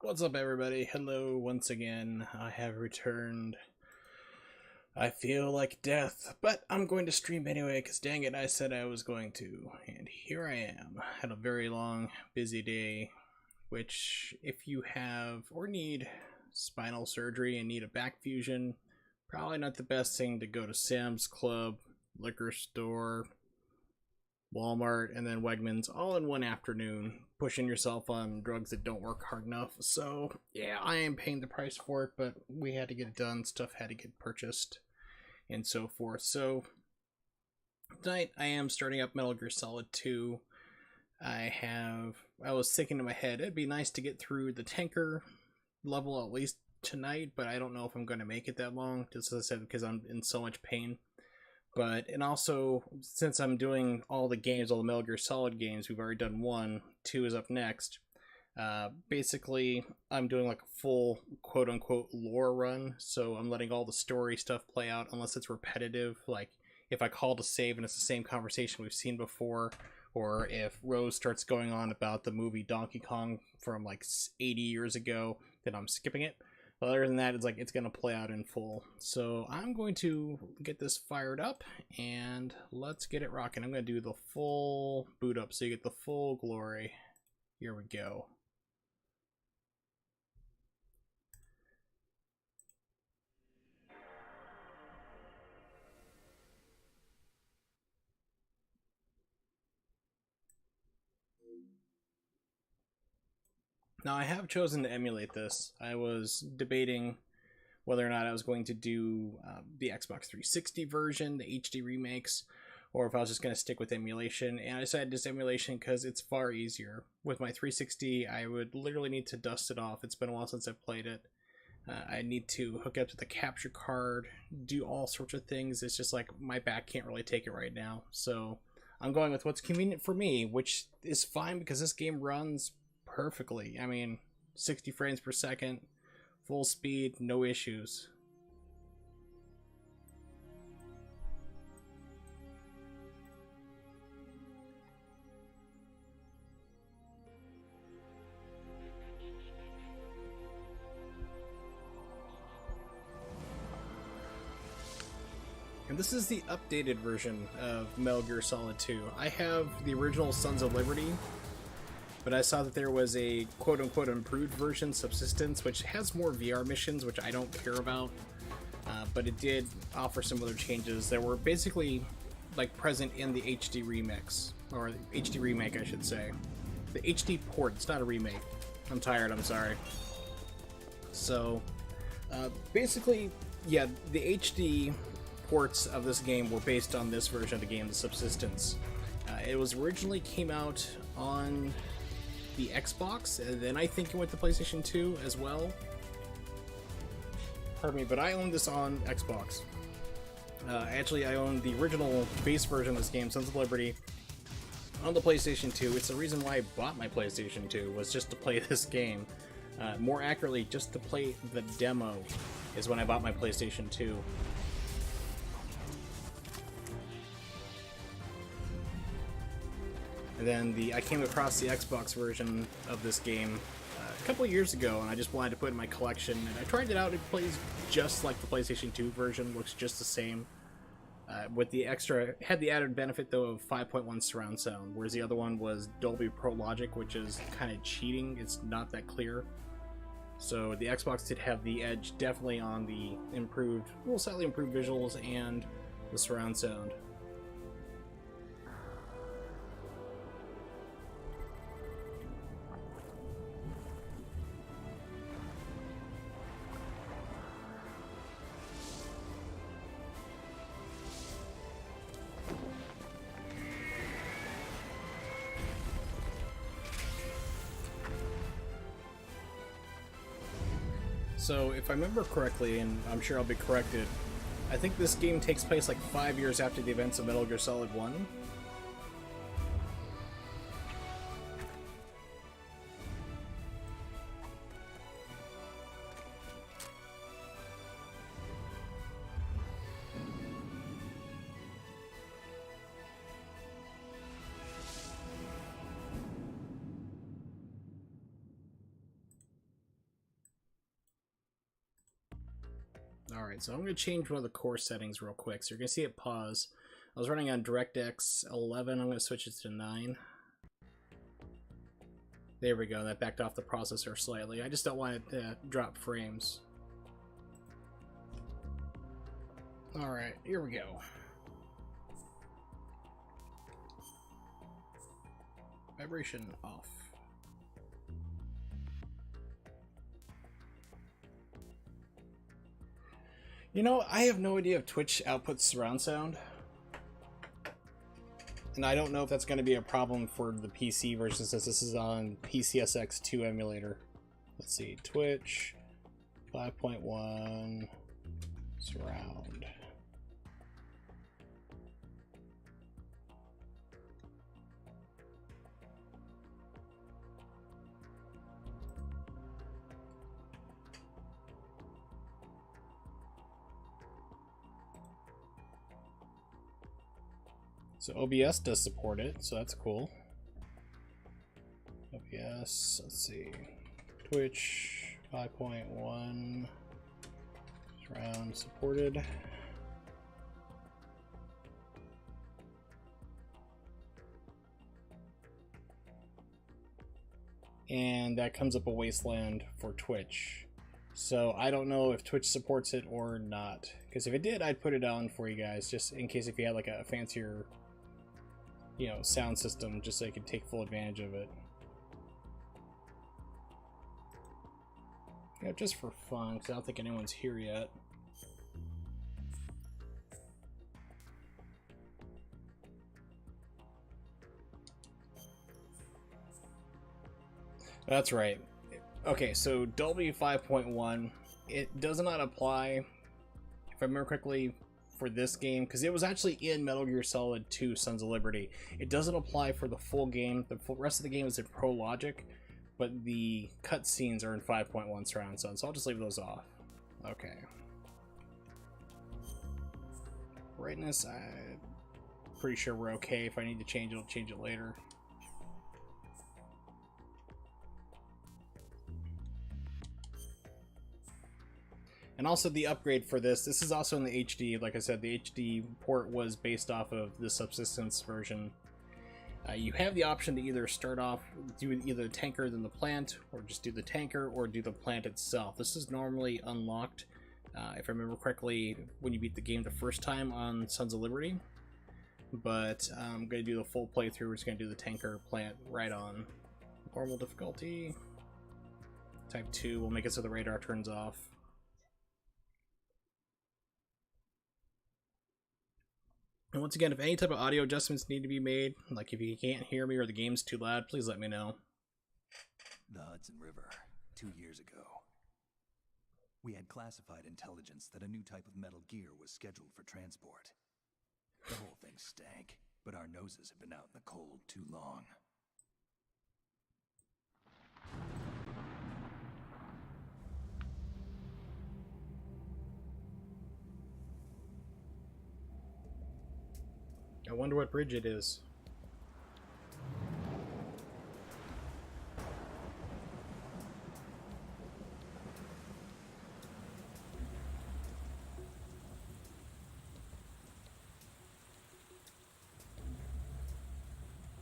What's up, everybody? Hello once again. I have returned. I feel like death, but I'm going to stream anyway because dang it, I said I was going to. And here I am. Had a very long, busy day, which, if you have or need spinal surgery and need a back fusion, probably not the best thing to go to Sam's Club, liquor store, Walmart, and then Wegmans all in one afternoon, pushing yourself on drugs that don't work hard enough. So, yeah, I am paying the price for it, but we had to get it done. Stuff had to get purchased, and so forth. So, tonight I am starting up Metal Gear Solid 2. I was thinking in my head, it'd be nice to get through the tanker level at least tonight, but I don't know if I'm going to make it that long, just as I said, because I'm in so much pain. And also, since I'm doing all the games, all the Metal Gear Solid games, we've already done 1, 2 is up next. Basically, I'm doing like a full quote-unquote lore run, so I'm letting all the story stuff play out unless it's repetitive, like if I call to save and it's the same conversation we've seen before, or if Rose starts going on about the movie Donkey Kong from like 80 years ago, then I'm skipping it. But other than that, it's going to play out in full. So I'm going to get this fired up and let's get it rocking. I'm going to do the full boot up so you get the full glory. Here we go. Now I have chosen to emulate this. I was debating whether or not I was going to do the Xbox 360 version, the HD remakes, or if I was just going to stick with emulation. And I decided just emulation because it's far easier. With my 360, I would literally need to dust it off. It's been a while since I've played it. I need to hook up to the capture card, do all sorts of things. It's just like my back can't really take it right now. So I'm going with what's convenient for me, which is fine because this game runs perfectly. I mean, 60 frames per second, full speed, no issues. And this is the updated version of Metal Gear Solid 2. I have the original Sons of Liberty, but I saw that there was a quote-unquote improved version, Subsistence, which has more VR missions, which I don't care about, but it did offer some other changes that were basically like present in the HD remix, or the HD remake, I should say. The HD port, it's not a remake. I'm tired, I'm sorry. So, basically, yeah, the HD ports of this game were based on this version of the game, the Subsistence. It was originally came out on the Xbox, and then I think it went to PlayStation 2 as well. Pardon me, but I owned this on Xbox. Actually, I owned the original base version of this game, Sons of Liberty, on the PlayStation 2. It's the reason why I bought my PlayStation 2, was just to play this game. More accurately, just to play the demo is when I bought my PlayStation 2. And then I came across the Xbox version of this game a couple of years ago, and I just wanted to put it in my collection. And I tried it out. It plays just like the PlayStation 2 version, looks just the same. With the extra, had the added benefit though of 5.1 surround sound, whereas the other one was Dolby Pro Logic, which is kind of cheating. It's not that clear. So the Xbox did have the edge definitely on the improved, well, slightly improved visuals and the surround sound. So, if I remember correctly, and I'm sure I'll be corrected, I think this game takes place like 5 years after the events of Metal Gear Solid 1. Alright, so I'm going to change one of the core settings real quick. So you're going to see it pause. I was running on DirectX 11. I'm going to switch it to 9. There we go. That backed off the processor slightly. I just don't want it to drop frames. Alright, here we go. Vibration off. You know, I have no idea if Twitch outputs surround sound. And I don't know if that's going to be a problem for the PC version since this is on PCSX2 emulator. Let's see, Twitch 5.1 surround. So OBS does support it, so that's cool. OBS, let's see. Twitch 5.1 surround supported. And that comes up a wasteland for Twitch. So I don't know if Twitch supports it or not. Because if it did, I'd put it on for you guys, just in case if you had like a fancier, you know, sound system, just so you could take full advantage of it. Yeah, just for fun, because I don't think anyone's here yet. That's right. Okay, so Dolby 5.1, it does not apply, if I remember correctly, for this game, because it was actually in Metal Gear Solid 2 Sons of Liberty. It doesn't apply for the full game. The rest of the game is in Pro Logic, but the cutscenes are in 5.1 surround sound, so I'll just leave those off. Okay. Brightness, I'm pretty sure we're okay. If I need to change it, I'll change it later. And also the upgrade for this is also in the HD. Like I said, the HD port was based off of the Subsistence version. You have the option to either start off, do either the tanker then the plant, or just do the tanker, or do the plant itself. This is normally unlocked, if I remember correctly, when you beat the game the first time on Sons of Liberty. But I'm going to do the full playthrough. We're just going to do the tanker plant right on. Normal difficulty. Type 2 will make it so the radar turns off. And once again, if any type of audio adjustments need to be made, like if you can't hear me or the game's too loud, please let me know. The Hudson River, 2 years ago. We had classified intelligence that a new type of metal gear was scheduled for transport. The whole thing stank, but our noses had been out in the cold too long. I wonder what bridge it is.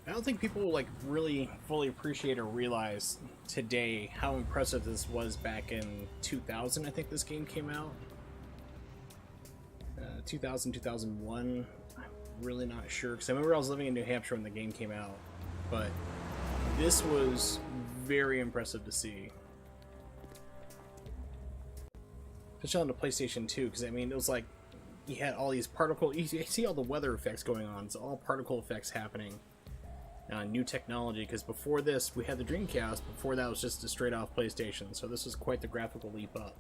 I don't think people like really fully appreciate or realize today how impressive this was back in 2000. I think this game came out. 2000, 2001. Really not sure, because I remember I was living in New Hampshire when the game came out, but this was very impressive to see, especially on the PlayStation 2, because I mean it was like you had all these particle, you see all the weather effects going on. It's all particle effects happening. New technology, because before this we had the Dreamcast, before that was just a straight off PlayStation, so this was quite the graphical leap up.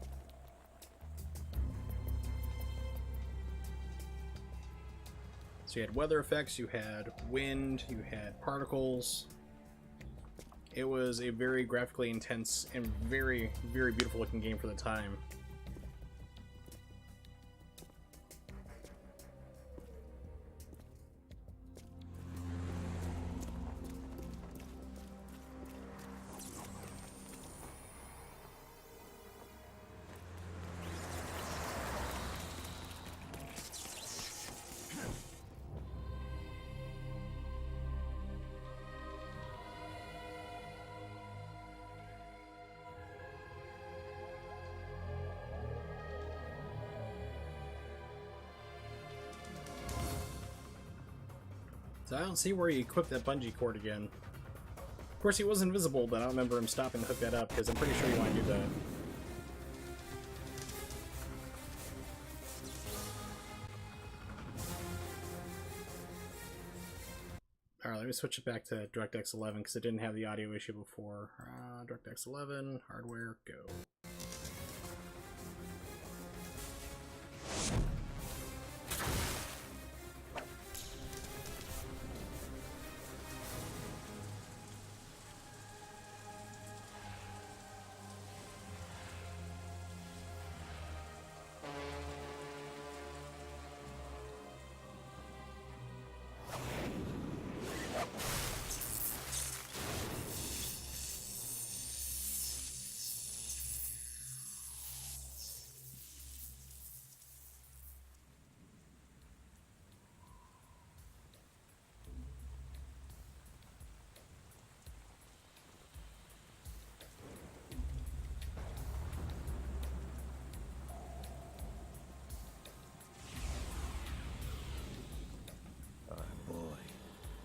So you had weather effects, you had wind, you had particles. It was a very graphically intense and very, very beautiful looking game for the time. So I don't see where he equipped that bungee cord again. Of course, he was invisible, but I don't remember him stopping to hook that up, because I'm pretty sure you want to do that. Alright, let me switch it back to DirectX 11, because it didn't have the audio issue before. DirectX 11, hardware, go.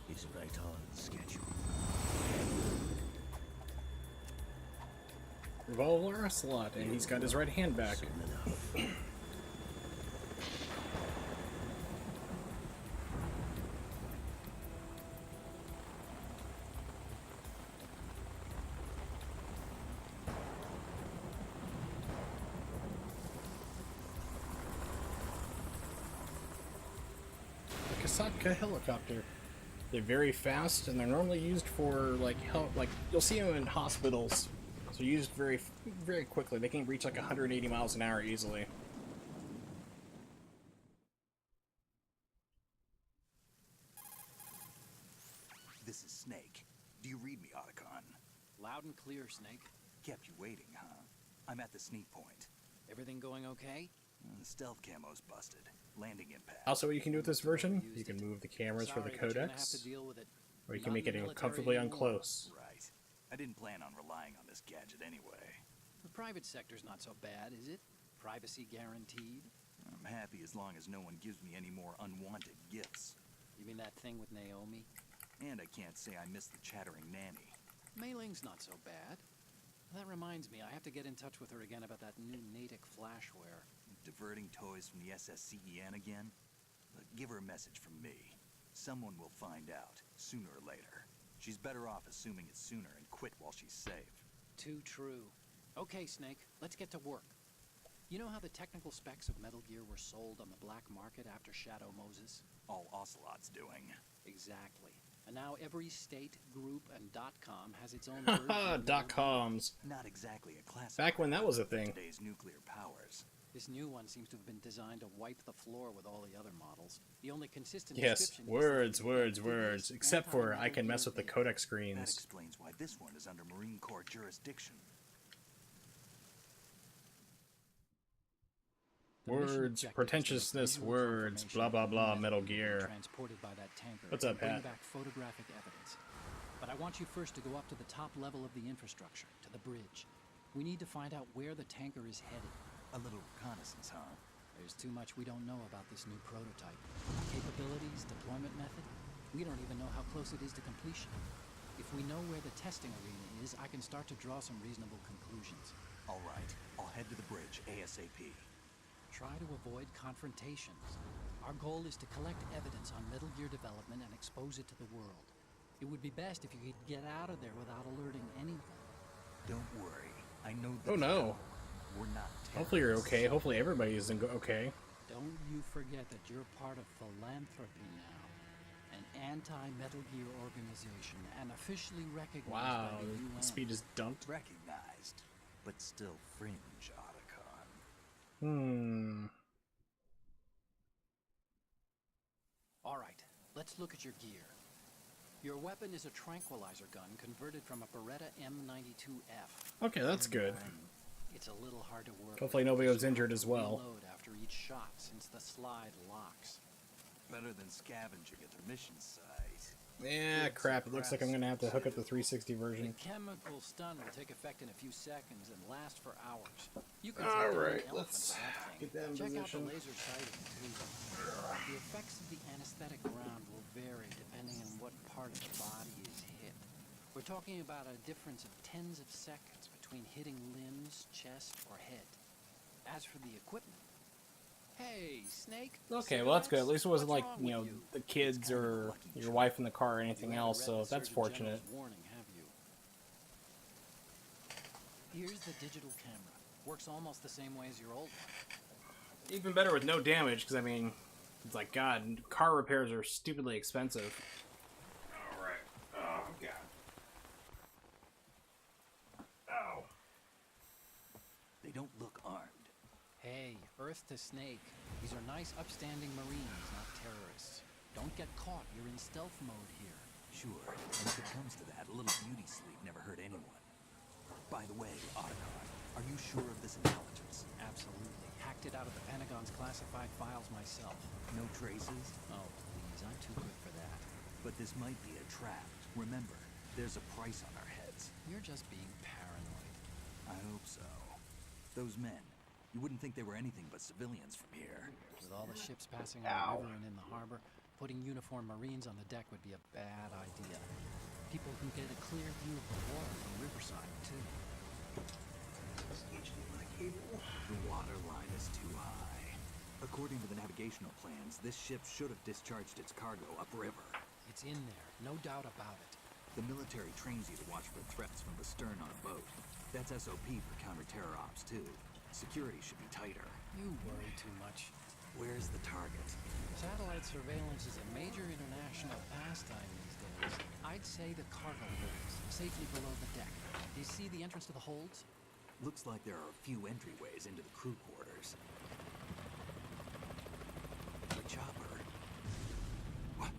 He's right on schedule. Revolver Ocelot, and he's got his right hand back. The Kasatka helicopter. They're very fast, and they're normally used for like help. Like you'll see them in hospitals, so used very, very quickly. They can reach like 180 miles an hour easily. This is Snake. Do you read me, Otacon? Loud and clear, Snake. Kept you waiting, huh? I'm at the sneak point. Everything going okay? The stealth camo's busted. Landing impact. Also, what you can do with this version, you can move the cameras for the codecs, or you can make it comfortably on close. Right. I didn't plan on relying on this gadget anyway. The private sector's not so bad, is it? Privacy guaranteed? I'm happy as long as no one gives me any more unwanted gifts. You mean that thing with Naomi? And I can't say I miss the chattering nanny. Mei Ling's not so bad. That reminds me, I have to get in touch with her again about that new Natick flashware. Diverting toys from the SSCEN again? Give her a message from me. Someone will find out, sooner or later. She's better off assuming it sooner and quit while she's safe. Too true. Okay, Snake, let's get to work. You know how the technical specs of Metal Gear were sold on the black market after Shadow Moses? All Ocelot's doing. Exactly. And now every state, group, and .com has its own version of .coms. Not exactly a classic. Back when that was a thing. Today's nuclear powers. This new one seems to have been designed to wipe the floor with all the other models. The only consistent Yes, description words, is words, words. Except for I can mess with the codec That screens. explains why this one is under Marine Corps jurisdiction. Words, pretentiousness, words, blah blah blah, Metal Gear. Transported by that tanker. What's up, and bring Pat? back photographic evidence. But I want you first to go up to the top level of the infrastructure, to the bridge. We need to find out where the tanker is headed. A little reconnaissance, huh? There's too much we don't know about this new prototype. Capabilities, deployment method. We don't even know how close it is to completion. If we know where the testing arena is, I can start to draw some reasonable conclusions. All right, I'll head to the bridge ASAP. Try to avoid confrontations. Our goal is to collect evidence on Metal Gear development and expose it to the world. It would be best if you could get out of there without alerting anyone. Don't worry, I know Oh the no. We're not Hopefully you're terrorists. okay. Hopefully everybody is okay. Don't you forget that you're part of Philanthropy now. An anti-Metal Gear organization and officially recognized Wow, by the UN. the speed is dumped. Recognized, but still fringe, Otacon. All right, let's look at your gear. Your weapon is a tranquilizer gun converted from a Beretta M92F. Okay, that's good. It's a little hard to work Hopefully with. nobody was injured as well. Reload after each shot since the slide locks. Better than scavenging at their mission site. Yeah, crap. It looks like I'm gonna have to hook up the 360 The version. chemical stun will take effect in a few seconds and last for hours. You can All take down right, an elephant let's with that thing. get that in Check position. out the laser sighting too. The effects of the anesthetic round will vary depending part of the body is hit. We're talking about a difference of tens of seconds between hitting limbs, chest, or head. As for the equipment, hey, Snake. Okay, well that's good. At least it wasn't What's like, wrong you know, with you? the kids or your wife in the car or anything You haven't else, read so the that's Surgeon fortunate. General's warning, have you? Here's the digital camera. Works almost the same way as your old one. Even better with no damage, because I mean, it's like, God, car repairs are stupidly expensive. Alright. Oh, God. Ow. They don't look armed. Hey, Earth to Snake. These are nice, upstanding Marines, not terrorists. Don't get caught. You're in stealth mode here. Sure, and if it comes to that, a little beauty sleep never hurt anyone. By the way, Otacon, are you sure of this intelligence? Absolutely. Hacked it out of the Pentagon's classified files myself. No traces? Oh, please. I'm too good for that. But this might be a trap. Remember, there's a price on our heads. You're just being paranoid. I hope so. Those men, you wouldn't think they were anything but civilians from here. With all the ships passing on the river and in the harbor, putting uniformed Marines on the deck would be a bad idea. People who get a clear view of the water from Riverside, too. The water line is too high. According to the navigational plans, this ship should have discharged its cargo upriver. It's in there, no doubt about it. The military trains you to watch for threats from the stern on a boat. That's SOP for counter-terror ops, too. Security should be tighter. You worry too much. Where's the target? Satellite surveillance is a major international pastime these days. I'd say the cargo holds, safely below the deck. Do you see the entrance to the holds? Looks like there are a few entryways into the crew quarters. The chopper. What?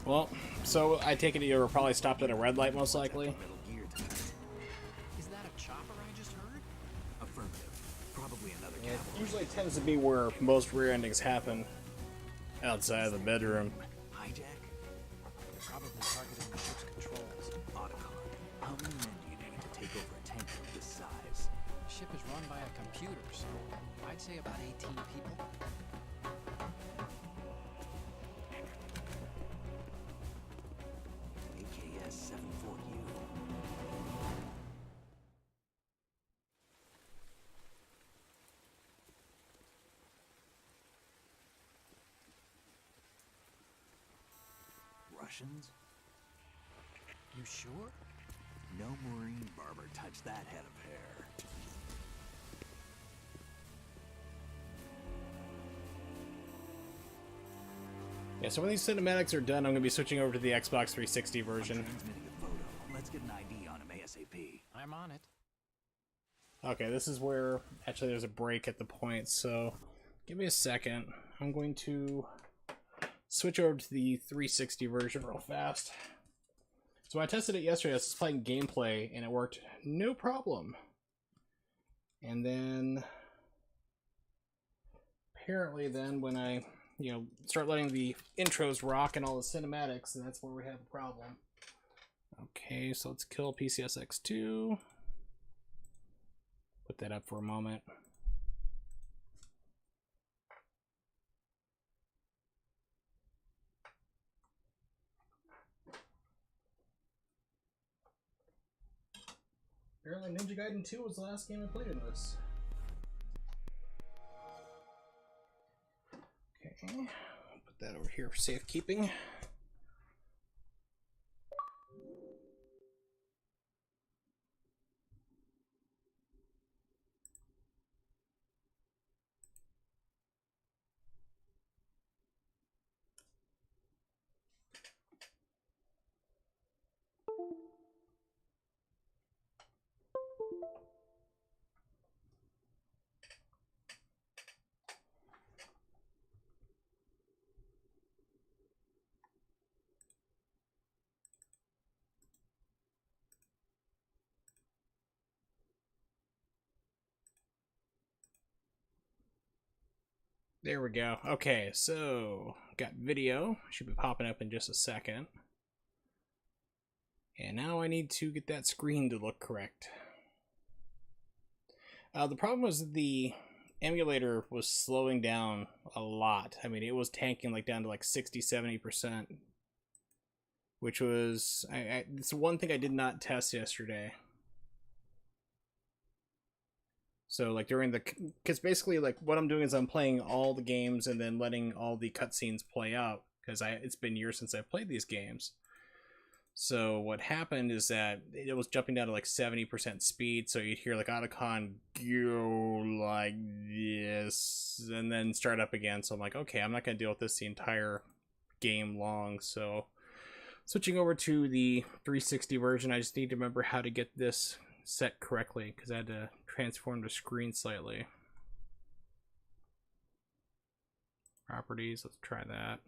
Well, so I take it you were probably stopped at a red light, most likely. Metal Gear tonight. Is that a chopper I just heard? Affirmative. Probably another It cavalry. usually tends to be where most rear endings happen, outside of the bedroom. Hijack? They're probably targeting the ship's controls. Otacon. How many men do you need to take over a tanker of this size? The ship is run by a computer, so I'd say about 18 people. AKS 74U. Russians? You sure? No Marine barber touched that head of hair. Yeah, so when these cinematics are done, I'm going to be switching over to the Xbox 360 version. Transmitting a photo. Let's get an ID on him ASAP. I'm on it. Okay, this is where actually there's a break at the point, so give me a second. I'm going to switch over to the 360 version real fast. So I tested it yesterday. I was just playing gameplay and it worked no problem. And then apparently then when I, start letting the intros rock and all the cinematics, and that's where we have a problem. Okay, so let's kill PCSX2. Put that up for a moment. Apparently Ninja Gaiden 2 was the last game I played in this. Okay, put that over here for safekeeping. There we go. Okay, so got video. Should be popping up in just a second. And now I need to get that screen to look correct. The problem was the emulator was slowing down a lot. I mean, it was tanking like down to like 60-70%, which was it's one thing I did not test yesterday. So like during the, because basically like what I'm doing is I'm playing all the games and then letting all the cutscenes play out, because it's been years since I've played these games. So what happened is that it was jumping down to like 70% speed, so you'd hear like Otacon go like this and then start up again. So I'm like, okay, I'm not going to deal with this the entire game long. So switching over to the 360 version, I just need to remember how to get this set correctly, because I had to transform the screen slightly. Properties, let's try that.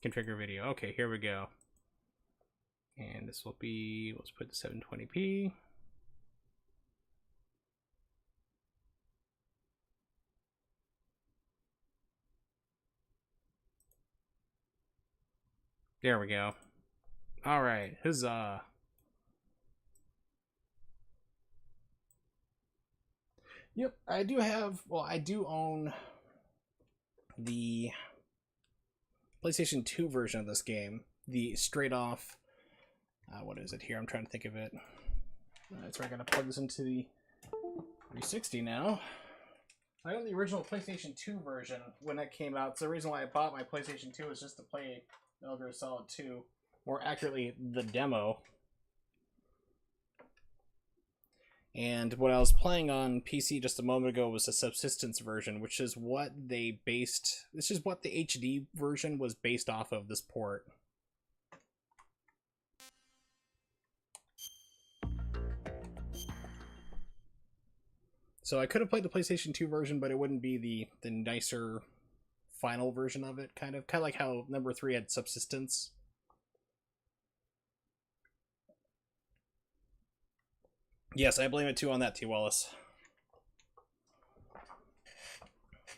Configure video. Okay, here we go. And this will be, let's put 720p. There we go. All right, huzzah. Yep, I do have, well, I do own the PlayStation 2 version of this game. The straight off, what is it here? I'm trying to think of it. So I gotta plug this into the 360 now. I own the original PlayStation 2 version when that came out. So the reason why I bought my PlayStation 2 was just to play Metal Gear Solid 2. More accurately, the demo. And what I was playing on PC just a moment ago was a subsistence version, which is what they based... This is what the HD version was based off of, this port. So I could have played the PlayStation 2 version, but it wouldn't be the nicer final version of it, kind of like how number 3 had subsistence. Yes, I blame it too on that, T. Wallace.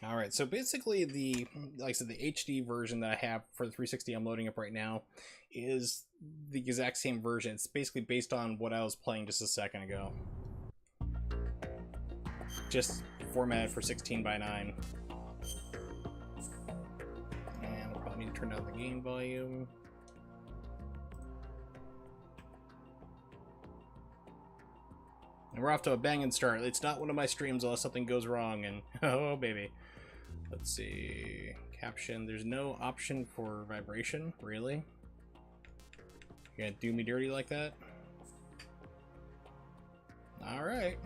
Alright, so basically like I said, the HD version that I have for the 360 I'm loading up right now is the exact same version. It's basically based on what I was playing just a second ago. Just formatted for 16:9. And we'll probably need to turn down the game volume. And we're off to a banging start. It's not one of my streams unless something goes wrong, and oh baby. Let's see. Caption. There's no option for vibration, really? You gonna do me dirty like that? Alright.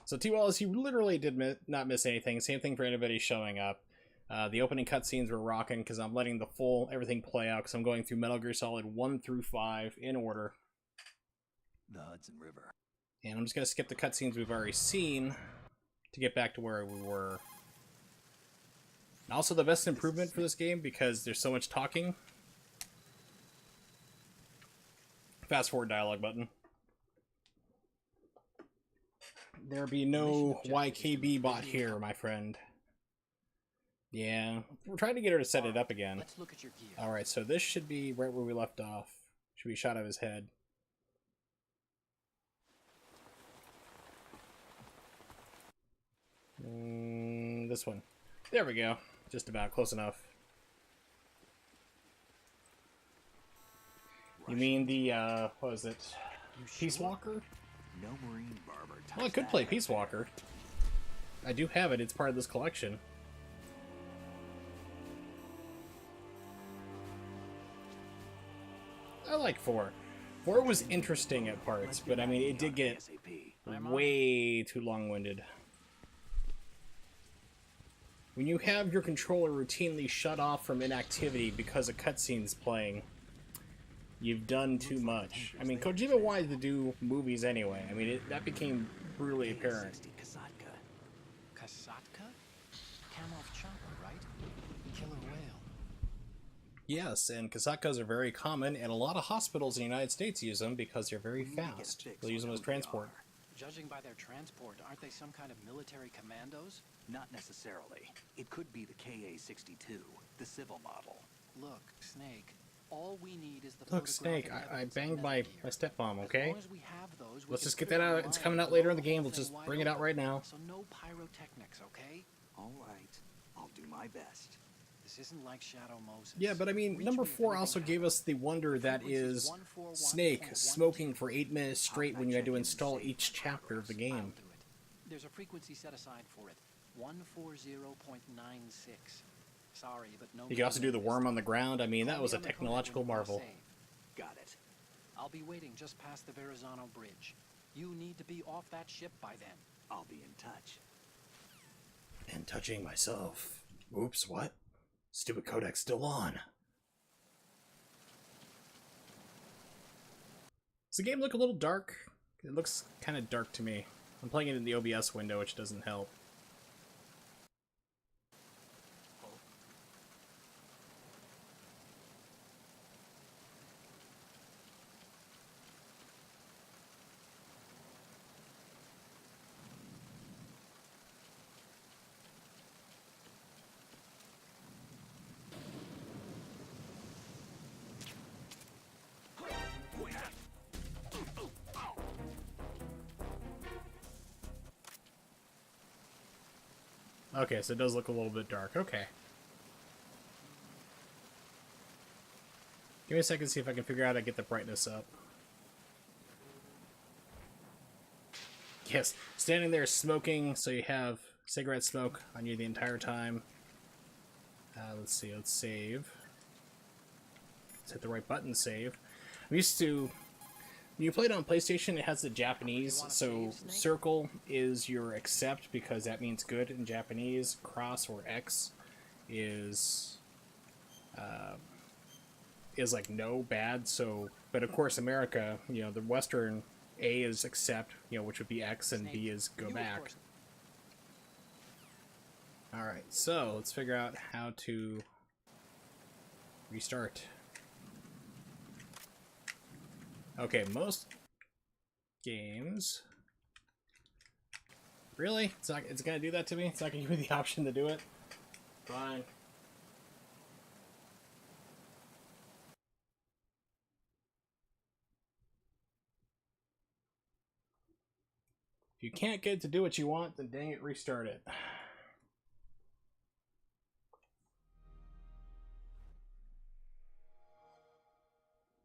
So T. Wallace, you literally did not miss anything. Same thing for anybody showing up. The opening cutscenes were rocking because I'm letting the full everything play out, because I'm going through Metal Gear Solid 1 through 5 in order. The Hudson River. And I'm just going to skip the cutscenes we've already seen to get back to where we were. And also the best improvement for this game, because there's so much talking. Fast forward dialogue button. There be no YKB bot here, my friend. Yeah, we're trying to get her to set it up again. Let's look at your gear. Alright, so this should be right where we left off. Should be a shot of his head. This one. There we go. Just about close enough. You mean the, what is it? Peace Walker? No Marine barber. Well, I could play Peace Walker. I do have it. It's part of this collection. I like 4. 4 was interesting at parts, but I mean, it did get way too long-winded. When you have your controller routinely shut off from inactivity because a cutscene's playing, you've done too much. I mean, Kojima wanted to do movies anyway. I mean, that became brutally apparent. Kasatka? Kasatka? Kamoff chopper, right? Killer whale. Yes, and Kasakas are very common, and a lot of hospitals in the United States use them because they're very We need to get a fast. fix They'll use on them as who they transport. are. Judging by their transport, aren't they some kind of military commandos? Not necessarily. It could be the KA-62, the civil model. Look, Snake, all we need is the Look, Snake, photographic I evidence of banged my Metal Gear. stepmom, As okay? long as we have those, we Let's can just put get that it out. online It's coming and out later blow in the game. whole Let's thing just wide bring it out open. right now. So no pyrotechnics, okay? All right. I'll do my best. This isn't like Shadow Moses. Yeah, but I mean, Reach number me if 4 anything also happens. gave us the wonder that Frequency's is 141.12. Snake smoking for 8 minutes straight when you had to check in install safe each chapter of the game. I'll do it. There's a frequency set aside for it. 140.96. Sorry, but no. You can also do the worm on the ground. I mean, Call that was me a on the codec technological when you're marvel. safe. Got it. I'll be waiting just past the Verrazano Bridge. You need to be off that ship by then. I'll be in touch. And touching myself. Oops, what? Stupid codec's still on. Does the game look a little dark? It looks kind of dark to me. I'm playing it in the OBS window, which doesn't help. Okay, so it does look a little bit dark. Okay. Give me a second to see if I can figure out how to get the brightness up. Yes, standing there smoking, so you have cigarette smoke on you the entire time. Let's see, let's save. Let's hit the right button, save. I'm used to... When you play it on PlayStation, it has the Japanese, so circle is your accept because that means good in Japanese. Cross or X is like no, bad. So, but of course, America, you know, the Western A is accept, you know, which would be X, and B is go back. All right, so let's figure out how to restart. Okay, most games. Really? It's gonna do that to me? It's not gonna give me the option to do it? Fine. If you can't get it to do what you want, then dang it, restart it.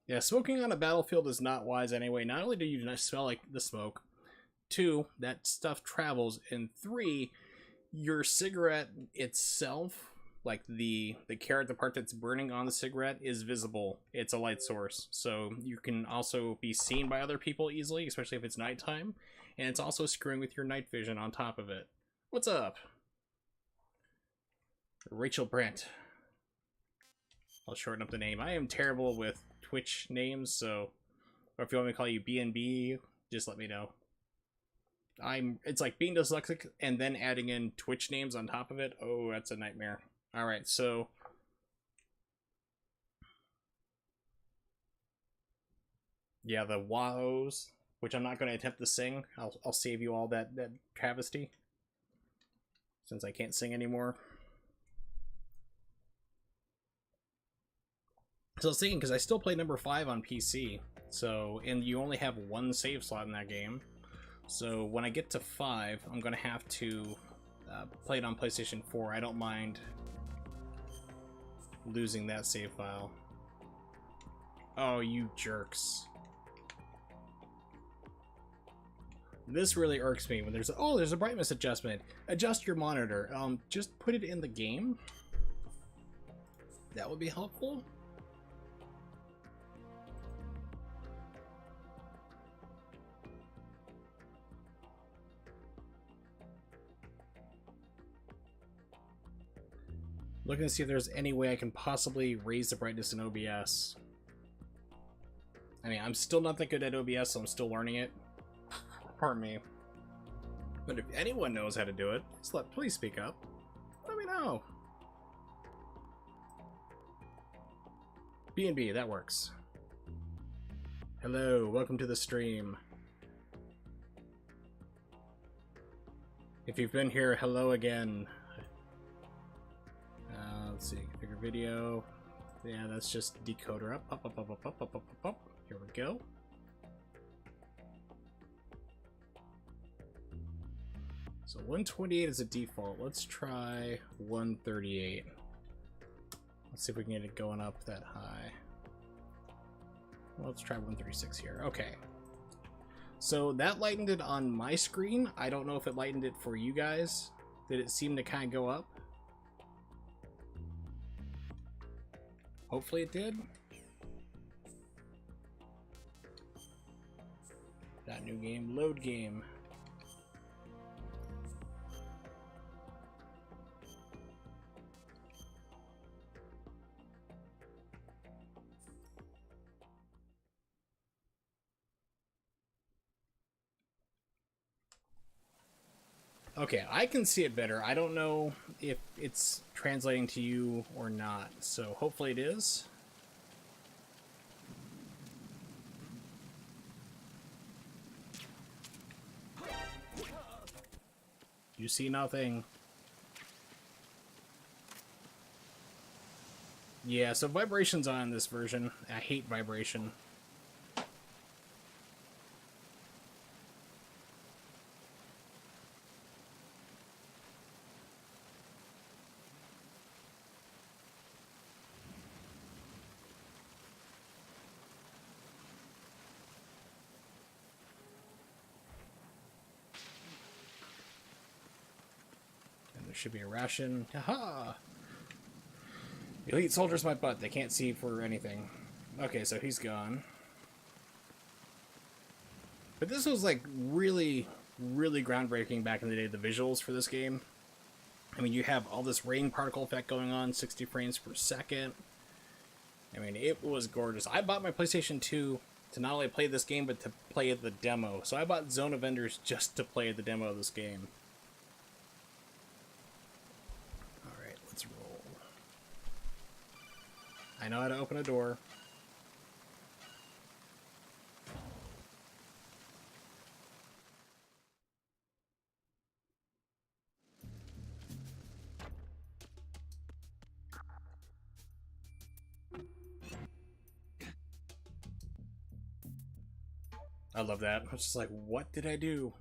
Yeah, smoking on a battlefield is not wise anyway. Not only do you not smell like the smoke, 2, that stuff travels, and 3, your cigarette itself, like the carrot, the part that's burning on the cigarette, is visible. It's a light source, so you can also be seen by other people easily, especially if it's nighttime, and it's also screwing with your night vision on top of it. What's up? Rachel Brandt. I'll shorten up the name. I am terrible with Twitch names, so, or if you want me to call you BNB, just let me know. It's like being dyslexic and then adding in Twitch names on top of it. Oh, that's a nightmare. Alright, so yeah, the wows, which I'm not going to attempt to sing. I'll save you all that travesty, since I can't sing anymore. So I was thinking, because I still play number 5 on PC, so, and you only have 1 save slot in that game, so when I get to 5, I'm going to have to play it on PlayStation 4. I don't mind losing that save file. Oh, you jerks. This really irks me when there's a brightness adjustment. Adjust your monitor. Just put it in the game. That would be helpful. Looking to see if there's any way I can possibly raise the brightness in OBS. I mean, I'm still not that good at OBS, so I'm still learning it. Pardon me. But if anyone knows how to do it, please speak up. Let me know. B&B, that works. Hello, welcome to the stream. If you've been here, hello again. Let's see, configure video. Yeah, that's just decoder up. Up. Here we go. So 128 is a default. Let's try 138. Let's see if we can get it going up that high. Well, let's try 136 here. Okay. So that lightened it on my screen. I don't know if it lightened it for you guys. Did it seem to kind of go up? Hopefully it did. That new game, load game. Okay, I can see it better. I don't know if it's translating to you or not, so hopefully it is. You see nothing. Yeah, so vibration's on this version. I hate vibration. Should be a ration. Haha! Elite soldiers my butt. They can't see for anything. Okay, so he's gone. But this was like really, really groundbreaking back in the day, the visuals for this game. I mean, you have all this rain particle effect going on, 60 frames per second. I mean, it was gorgeous. I bought my PlayStation 2 to not only play this game, but to play the demo. So I bought Zone of Enders just to play the demo of this game. Let's roll. I know how to open a door. I love that. I was just like, what did I do?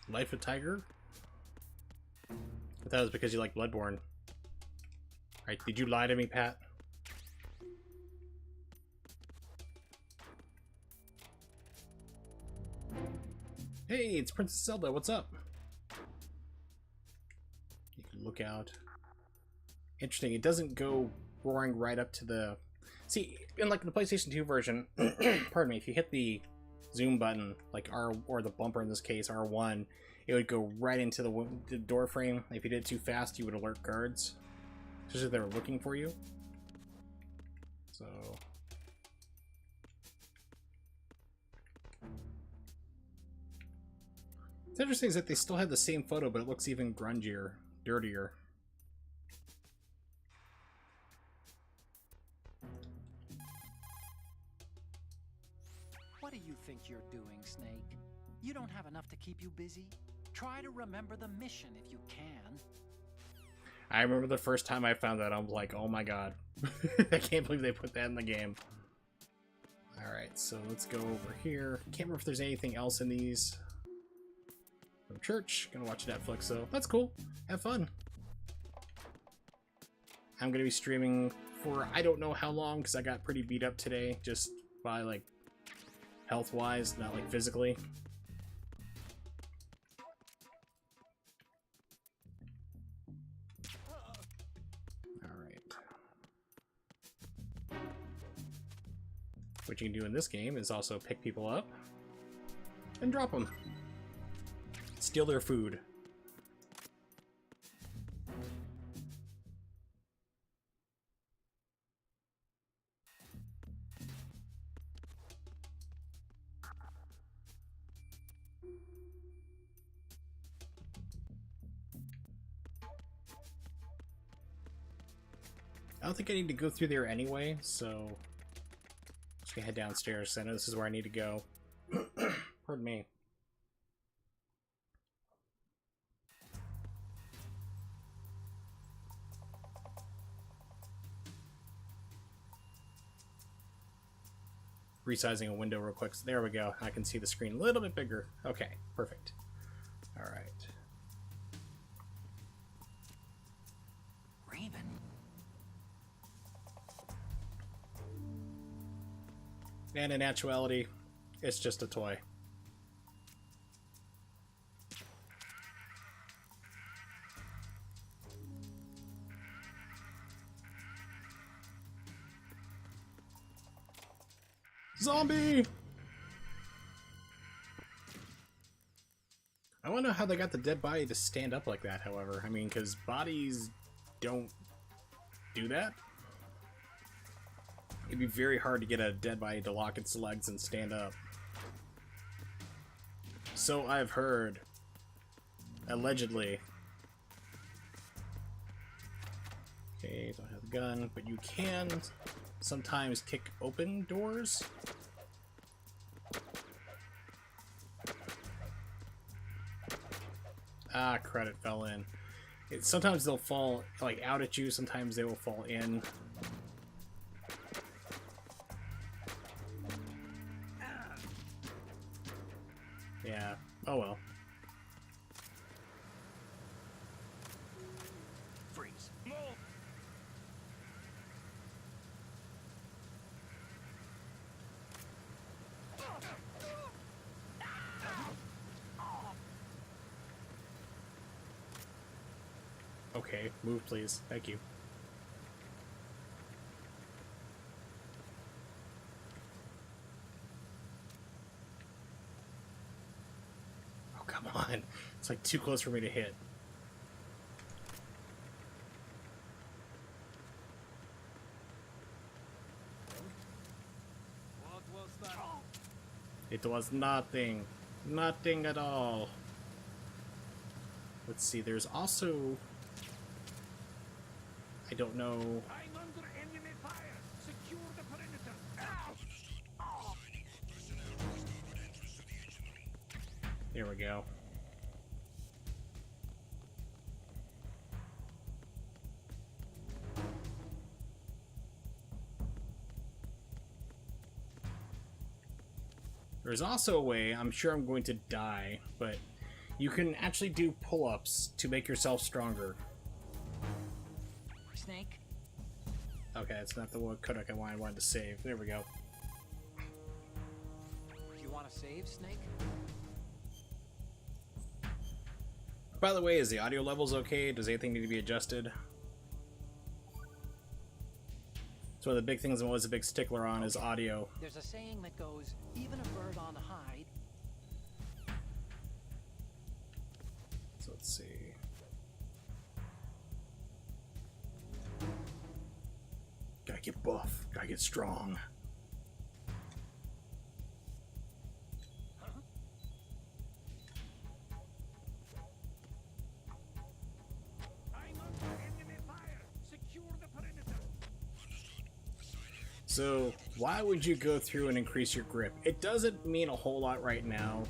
Life of Tiger? But that was because you like Bloodborne. Alright, did you lie to me, Pat? Hey, it's Princess Zelda, what's up? You can look out. Interesting, it doesn't go roaring right up to the... See, in like the PlayStation 2 version, pardon me, if you hit the zoom button, like R, or the bumper in this case, R1, it would go right into the door frame. If you did it too fast, you would alert guards, especially if they were looking for you. So... What's interesting is that they still have the same photo, but it looks even grungier, dirtier. What do you think you're doing, Snake? You don't have enough to keep you busy? Try to remember the mission if you can. I remember the first time I found that, I was like, oh my god. I can't believe they put that in the game. Alright, so let's go over here. Can't remember if there's anything else in these. From church. Gonna watch Netflix, so that's cool. Have fun. I'm gonna be streaming for I don't know how long, because I got pretty beat up today, just by like health-wise, not like physically. Alright. What you can do in this game is also pick people up and drop them. Steal their food. I don't think I need to go through there anyway, so just gonna head downstairs. I know this is where I need to go. Pardon me. Resizing a window real quick. So there we go. I can see the screen a little bit bigger. Okay, perfect. All right. Raven. And in actuality, it's just a toy. Zombie! I want to know how they got the dead body to stand up like that, however. I mean, because bodies don't do that. It'd be very hard to get a dead body to lock its legs and stand up. So I've heard. Allegedly. Okay, don't have a gun, but you can sometimes kick open doors. Ah, credit fell in. Sometimes they'll fall like out at you, sometimes they will fall in. Yeah. Oh well. Freeze. Move. Okay, move please. Thank you. Oh, come on. It's like too close for me to hit. What was that? It was nothing. Nothing at all. Let's see, there's also... I don't know... I'm under enemy fire. Secure the perimeter. There we go. There's also a way, I'm sure I'm going to die, but you can actually do pull-ups to make yourself stronger. Snake? Okay, it's not the codec I wanted to save. There we go. You want to save, Snake? By the way, is the audio levels okay? Does anything need to be adjusted? So one of the big things I was a big stickler on is audio. There's a saying that goes, even a bird on hide. So let's see. Gotta get buff. Gotta get strong. I'm under enemy fire. Secure the perimeter. So why would you go through and increase your grip? It doesn't mean a whole lot right now.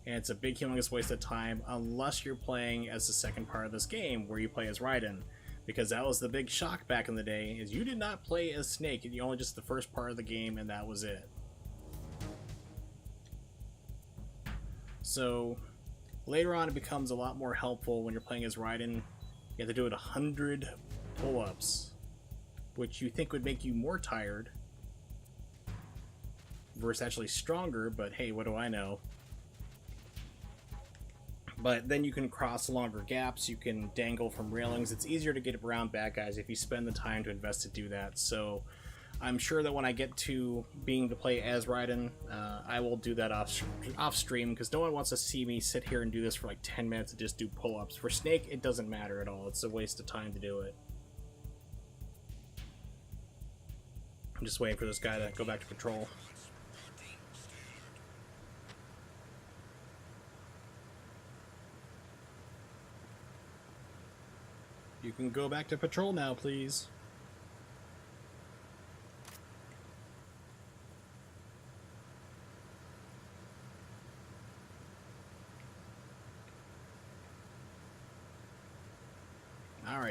And it's a big humongous waste of time unless you're playing as the second part of this game where you play as Raiden. Because that was the big shock back in the day, is you did not play as Snake, you only just the first part of the game and that was it. So later on it becomes a lot more helpful when you're playing as Raiden. You have to do it 100 pull-ups, which you think would make you more tired versus actually stronger, but hey, what do I know? But then you can cross longer gaps, you can dangle from railings. It's easier to get around bad guys if you spend the time to invest to do that. So I'm sure that when I get to being to play as Raiden, I will do that off stream, because no one wants to see me sit here and do this for like 10 minutes and just do pull-ups. For Snake, it doesn't matter at all. It's a waste of time to do it. I'm just waiting for this guy to go back to patrol. You can go back to patrol now, please.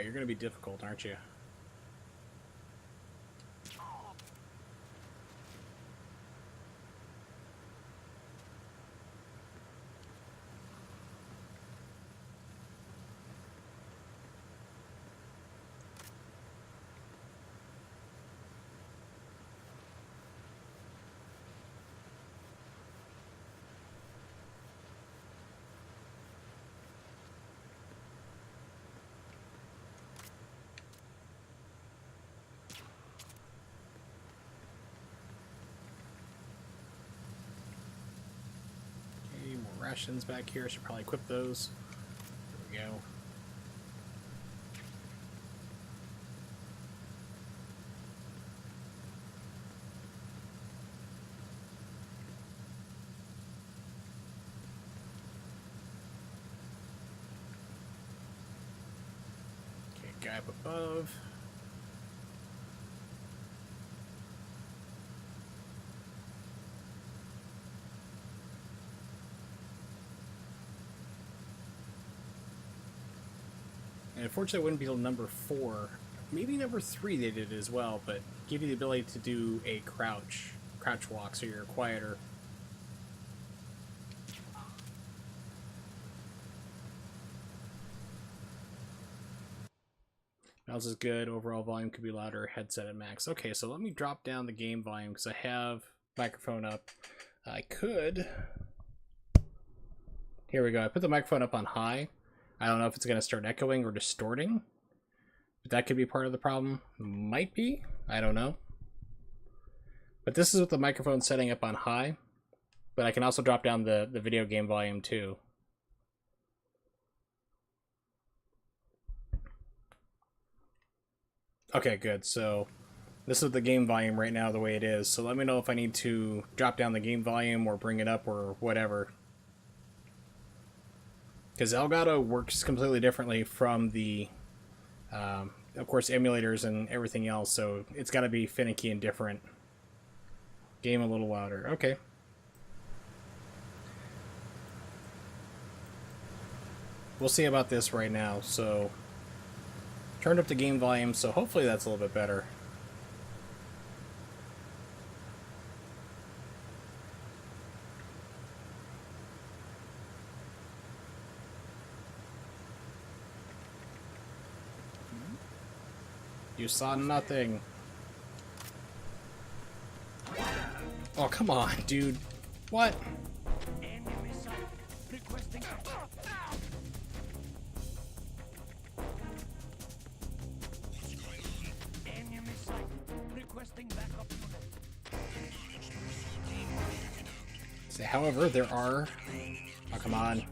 Alright, you're gonna be difficult, aren't you? Rations back here. Should probably equip those. There we go. Okay, guy up above. And unfortunately, it wouldn't be till number 4. Maybe number 3 they did as well, but give you the ability to do a crouch walk, so you're quieter. Mouse is good. Overall volume could be louder. Headset at max. Okay, so let me drop down the game volume because I have microphone up. I could. Here we go. I put the microphone up on high. I don't know if it's going to start echoing or distorting. But that could be part of the problem. Might be. I don't know. But this is with the microphone setting up on high. But I can also drop down the video game volume too. Okay, good. So this is the game volume right now the way it is. So let me know if I need to drop down the game volume or bring it up or whatever. Because Elgato works completely differently from the, of course, emulators and everything else, so it's got to be finicky and different. Game a little louder. Okay. We'll see about this right now. So, turned up the game volume, so hopefully that's a little bit better. You saw nothing. Oh, come on, dude. What? So, however, there are... Oh, come on.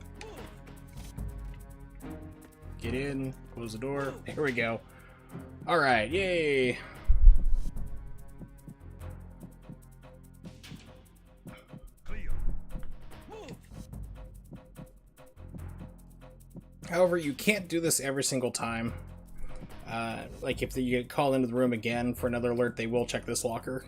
Get in. Close the door. Here we go. Alright, yay! However, you can't do this every single time. Like, if you get called into the room again for another alert, they will check this locker.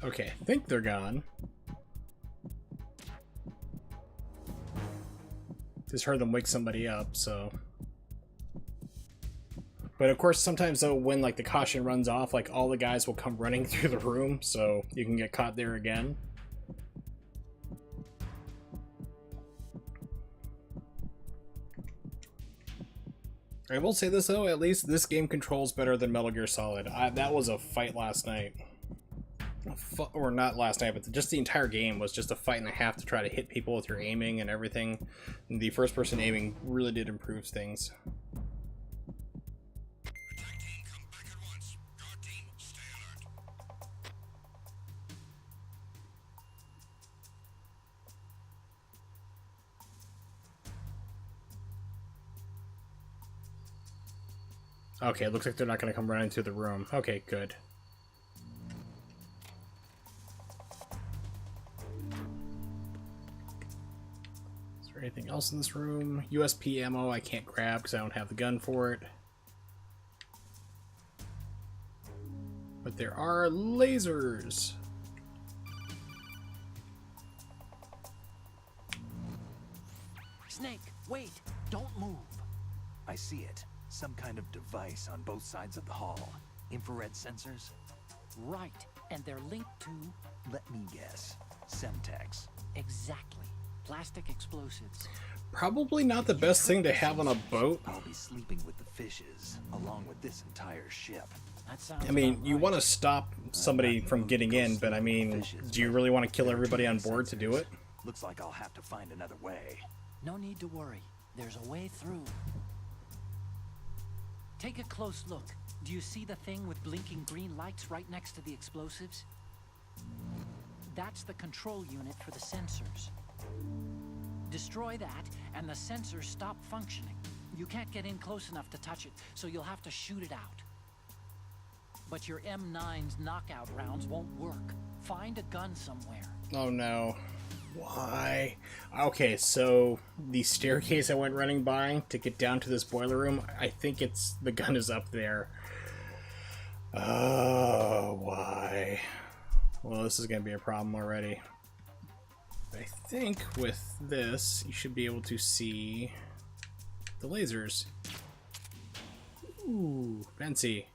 Okay, I think they're gone. Just heard them wake somebody up, so... But of course, sometimes though, when like the caution runs off, like all the guys will come running through the room, so you can get caught there again. I will say this though, at least this game controls better than Metal Gear Solid. That was a fight last night. Or not last night, but just the entire game was just a fight and a half to try to hit people with your aiming and everything. And the first person aiming really did improve things. Attack team, come back at once. Guard team, stay alert. Okay, it looks like they're not going to come running through the room. Okay, good. Is there anything else in this room? USP ammo I can't grab because I don't have the gun for it. But there are lasers. Snake, wait! Don't move! I see it. Some kind of device on both sides of the hall. Infrared sensors? Right, and they're linked to... Let me guess. Semtex. Exactly. Plastic explosives. Probably not the best thing to have on a boat. I'll be sleeping with the fishes, along with this entire ship. That sounds I mean, about you right. want to stop somebody from getting in, but I mean, do you really want to kill everybody on board to do it? Looks like I'll have to find another way. No need to worry. There's a way through. Take a close look. Do you see the thing with blinking green lights right next to the explosives? That's the control unit for the sensors. Destroy that, and the sensors stop functioning. You can't get in close enough to touch it, so you'll have to shoot it out. But your M9's knockout rounds won't work. Find a gun somewhere. Oh no. Why? Okay, so the staircase I went running by to get down to this boiler room, I think it's the gun is up there. Oh, why? Well, this is going to be a problem already. I think with this, you should be able to see the lasers. Ooh, fancy.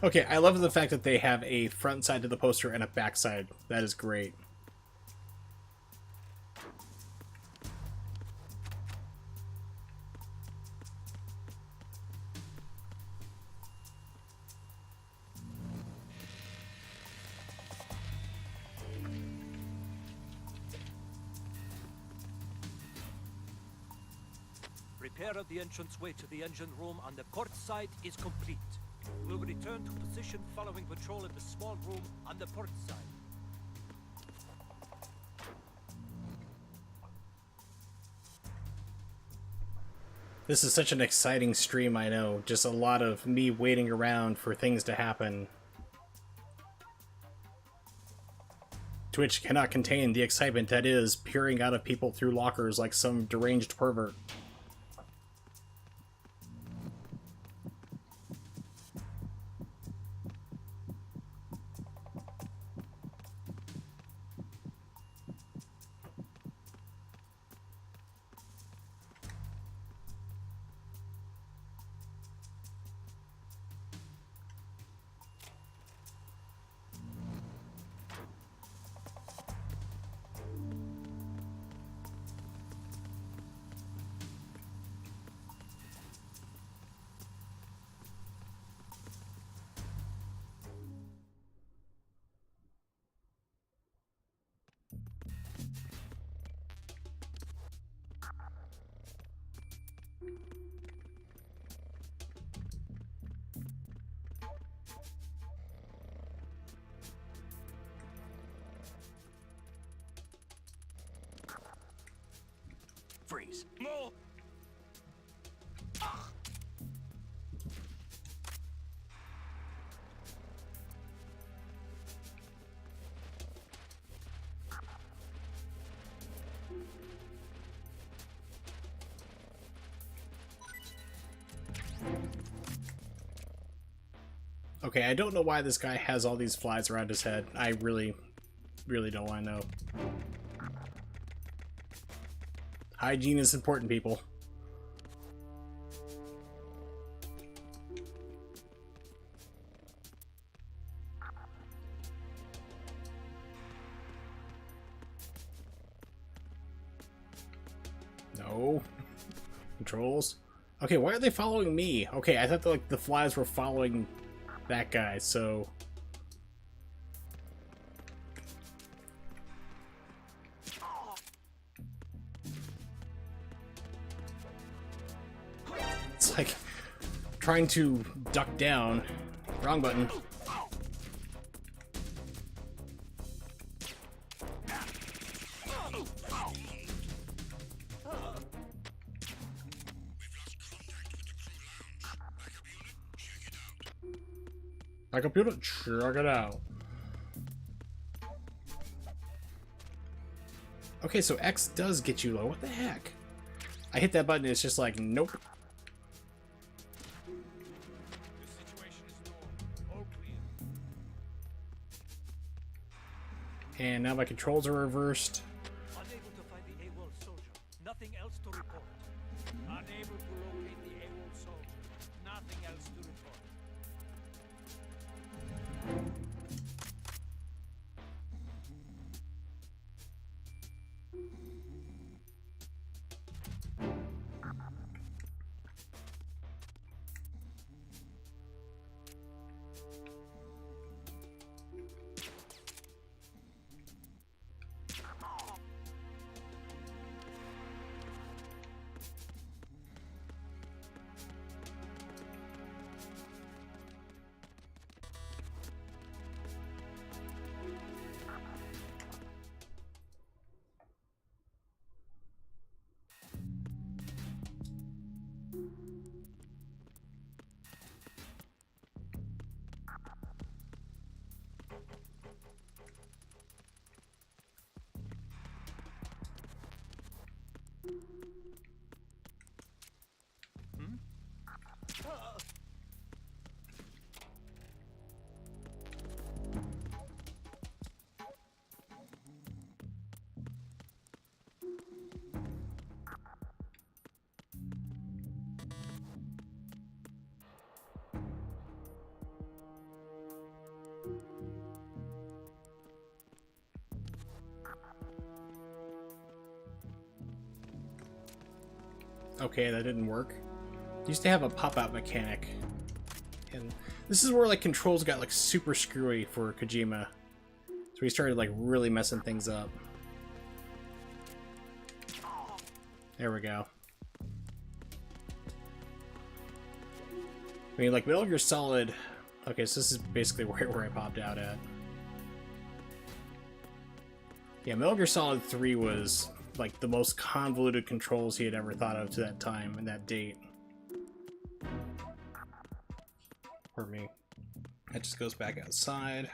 Okay, I love the fact that they have a front side to the poster and a back side. That is great. Repair of the entranceway to the engine room on the port side is complete. We'll return to position following patrol in the small room on the port side. This is such an exciting stream, I know. Just a lot of me waiting around for things to happen. Twitch cannot contain the excitement that is peering out of people through lockers like some deranged pervert. Freeze. No! Okay, I don't know why this guy has all these flies around his head. I really don't want to know. Hygiene is important, people. No. Controls. Okay, why are they following me? Okay, I thought like the flies were following that guy, so... It's like trying to duck down. Wrong button. My computer, check it out. Okay, so X does get you low. What the heck? I hit that button, it's just like, nope. The situation is normal. All clear. And now my controls are reversed. Unable to find the AWOL soldier. Nothing else to report. Unable to locate the AWOL soldier. Nothing else to report. Okay, that didn't work. Used to have a pop-out mechanic. And this is where like controls got like super screwy for Kojima. So he started like really messing things up. There we go. I mean, like Metal Gear Solid. Okay, so this is basically where I popped out at. Yeah, Metal Gear Solid 3 was like the most convoluted controls he had ever thought of to that time and that date. For me. That just goes back outside.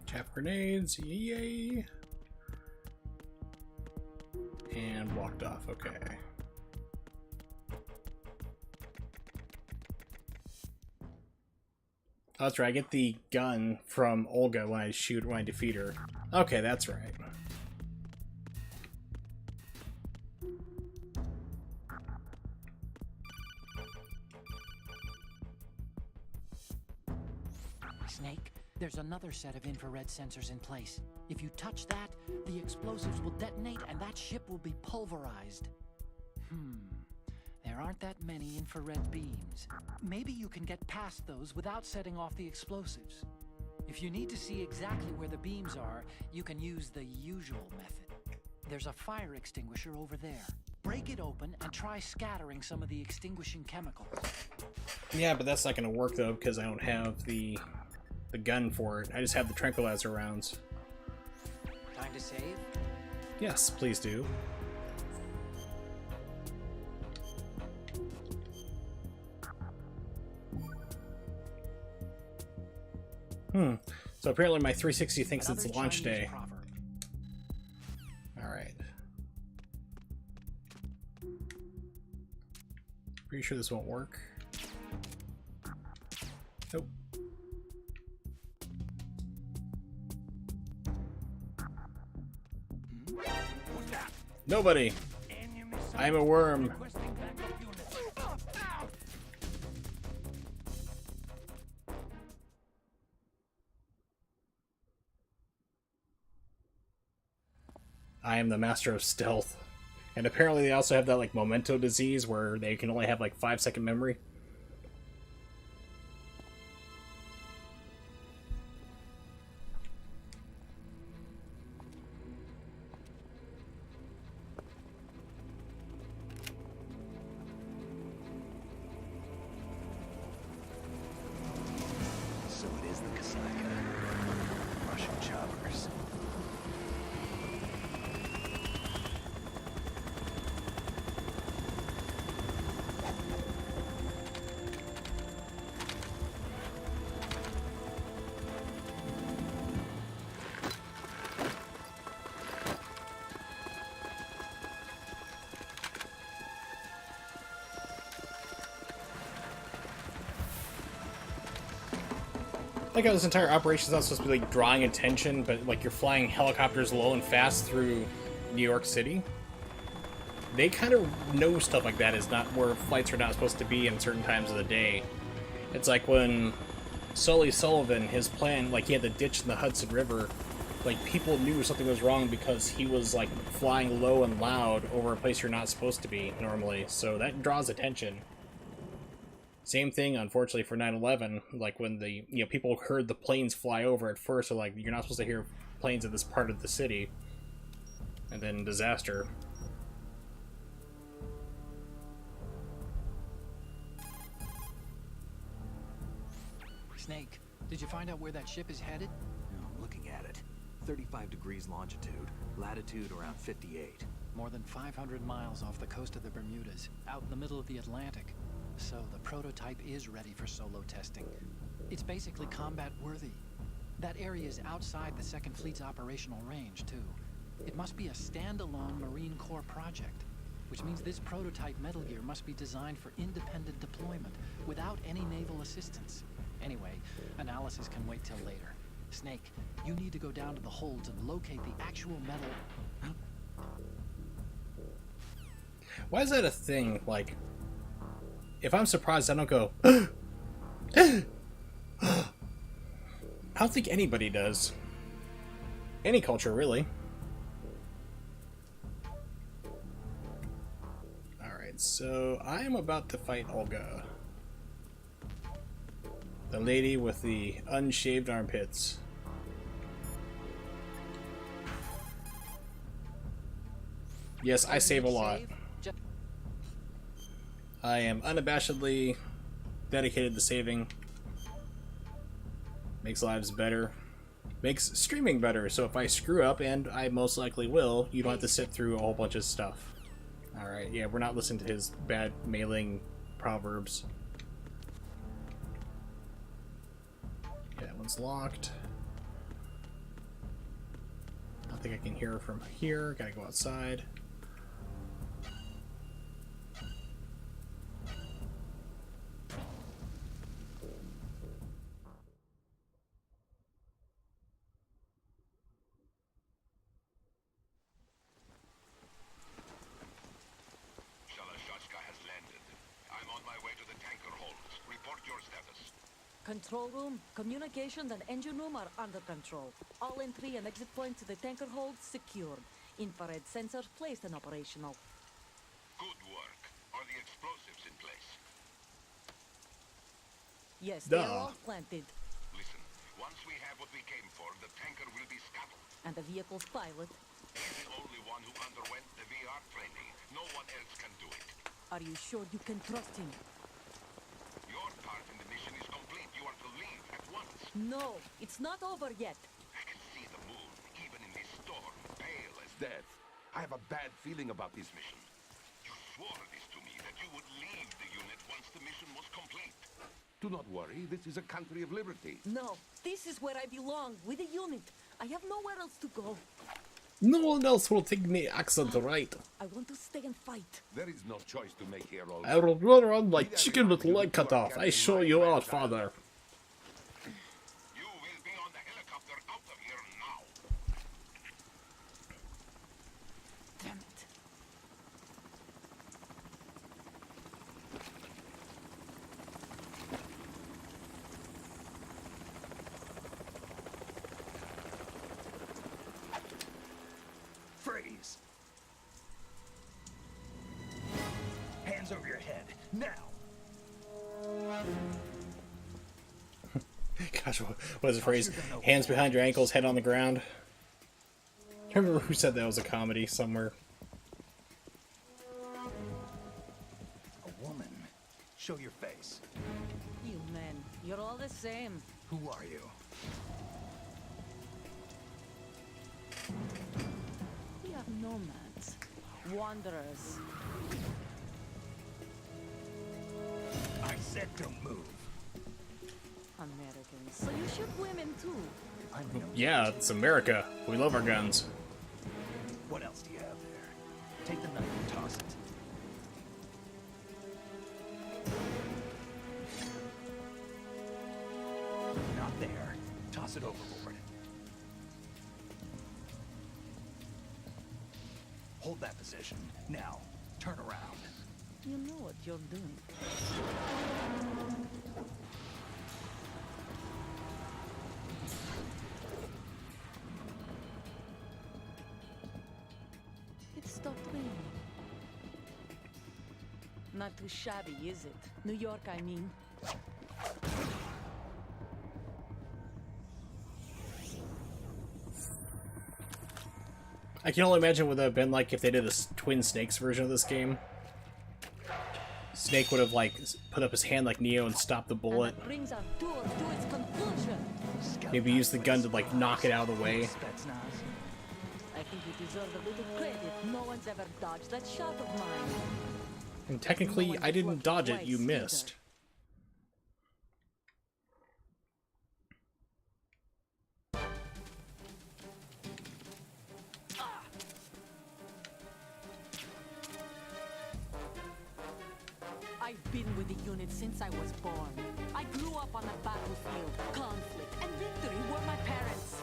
Tap grenades, yay! And walked off, okay. Oh, that's right, I get the gun from Olga when I defeat her. Okay, that's right. Snake, there's another set of infrared sensors in place. If you touch that, the explosives will detonate and that ship will be pulverized. There aren't that many infrared beams. Maybe you can get past those without setting off the explosives. If you need to see exactly where the beams are, you can use the usual method. There's a fire extinguisher over there. Break it open and try scattering some of the extinguishing chemicals. Yeah, but that's not gonna work though because I don't have the gun for it. I just have the tranquilizer rounds. Time to save? Yes, please do. So apparently my 360 thinks it's Another launch Chinese day. proverb. Alright. Pretty sure this won't work. Nope. Nobody! I'm a worm. Requesting backup units. I am the master of stealth. And apparently they also have that like memento disease where they can only have like 5-second memory. choppers. Like how this entire operation is not supposed to be like drawing attention, but like you're flying helicopters low and fast through New York City. They kind of know stuff like that is not where flights are not supposed to be in certain times of the day. It's like when Sully Sullivan, his plan, like he had the ditch in the Hudson River, like people knew something was wrong because he was like flying low and loud over a place you're not supposed to be normally. So that draws attention. Same thing, unfortunately, for 9/11. Like when the people heard the planes fly over at first, so like you're not supposed to hear planes in this part of the city, and then disaster. Snake, did you find out where that ship is headed? No, I'm looking at it. 35 degrees longitude, latitude around 58. More than 500 miles off the coast of the Bermudas, out in the middle of the Atlantic. So the prototype is ready for solo testing. It's basically combat worthy. That area is outside the Second Fleet's operational range, too. It must be a standalone Marine Corps project, which means this prototype Metal Gear must be designed for independent deployment, without any naval assistance. Anyway, analysis can wait till later. Snake, you need to go down to the holds and locate the actual metal... Why is that a thing? Like, if I'm surprised, I don't go, I don't think anybody does. Any culture, really. Alright, so I am about to fight Olga. The lady with the unshaved armpits. Yes, I save a lot. I am unabashedly dedicated to saving. Makes lives better. Makes streaming better, so if I screw up, and I most likely will, you don't have to sit through a whole bunch of stuff. Alright, yeah, we're not listening to his bad mailing proverbs. Okay, that one's locked. I don't think I can hear her from here. Gotta go outside. Shalashaska has landed. I'm on my way to the tanker holds. Report your status. Control room, communications, and engine room are under control. All entry and exit points to the tanker hold secured. Infrared sensors placed and operational. Good work. Are the explosives in place? Yes, they are Duh. all planted. Listen, once we have what we came for, the tanker will be scuttled. And the vehicle's pilot. He's the only one who underwent the VR training. No one else can do it. Are you sure you can trust him? Your part in the mission is complete. You are to leave at once. No, it's not over yet. I can see the moon, even in this storm, pale as death. I have a bad feeling about this mission. You swore this to me, that you would leave the unit once the mission was complete. Do not worry, this is a country of liberty. No, this is where I belong, with the unit. I have nowhere else to go. No one else will take the accent right. I want to stay and fight. There is no choice to make here, old. I will run around like chicken with leg cut off. I show you out, father. You will be on the helicopter out of here now. Damn it. Freeze! Hands over your head, now! Gosh, what is the phrase? Hands behind your ankles, head on the ground. I can't remember who said that was a comedy somewhere. A woman. Show your face. You men, you're all the same. Who are you? wanderers. I said don't move. Americans. So you shoot women too? I know. Yeah, it's America. We love our guns. What else do you have there? Take the knife and toss it. Not there. Toss it overboard. Hold that position. Now, turn around. You know what you're doing. It stopped raining. Not too shabby, is it? New York, I mean. I can only imagine what that would have been like if they did a Twin Snakes version of this game. Snake would have, like, put up his hand like Neo and stopped the bullet. And that brings our tour to its conclusion. Maybe use the gun to, like, knock it out of the way. I think you deserve a little credit. No one's ever dodged that shot of mine. And technically, I didn't dodge it, you missed. I've been with the unit since I was born. I grew up on the battlefield. Conflict and victory were my parents.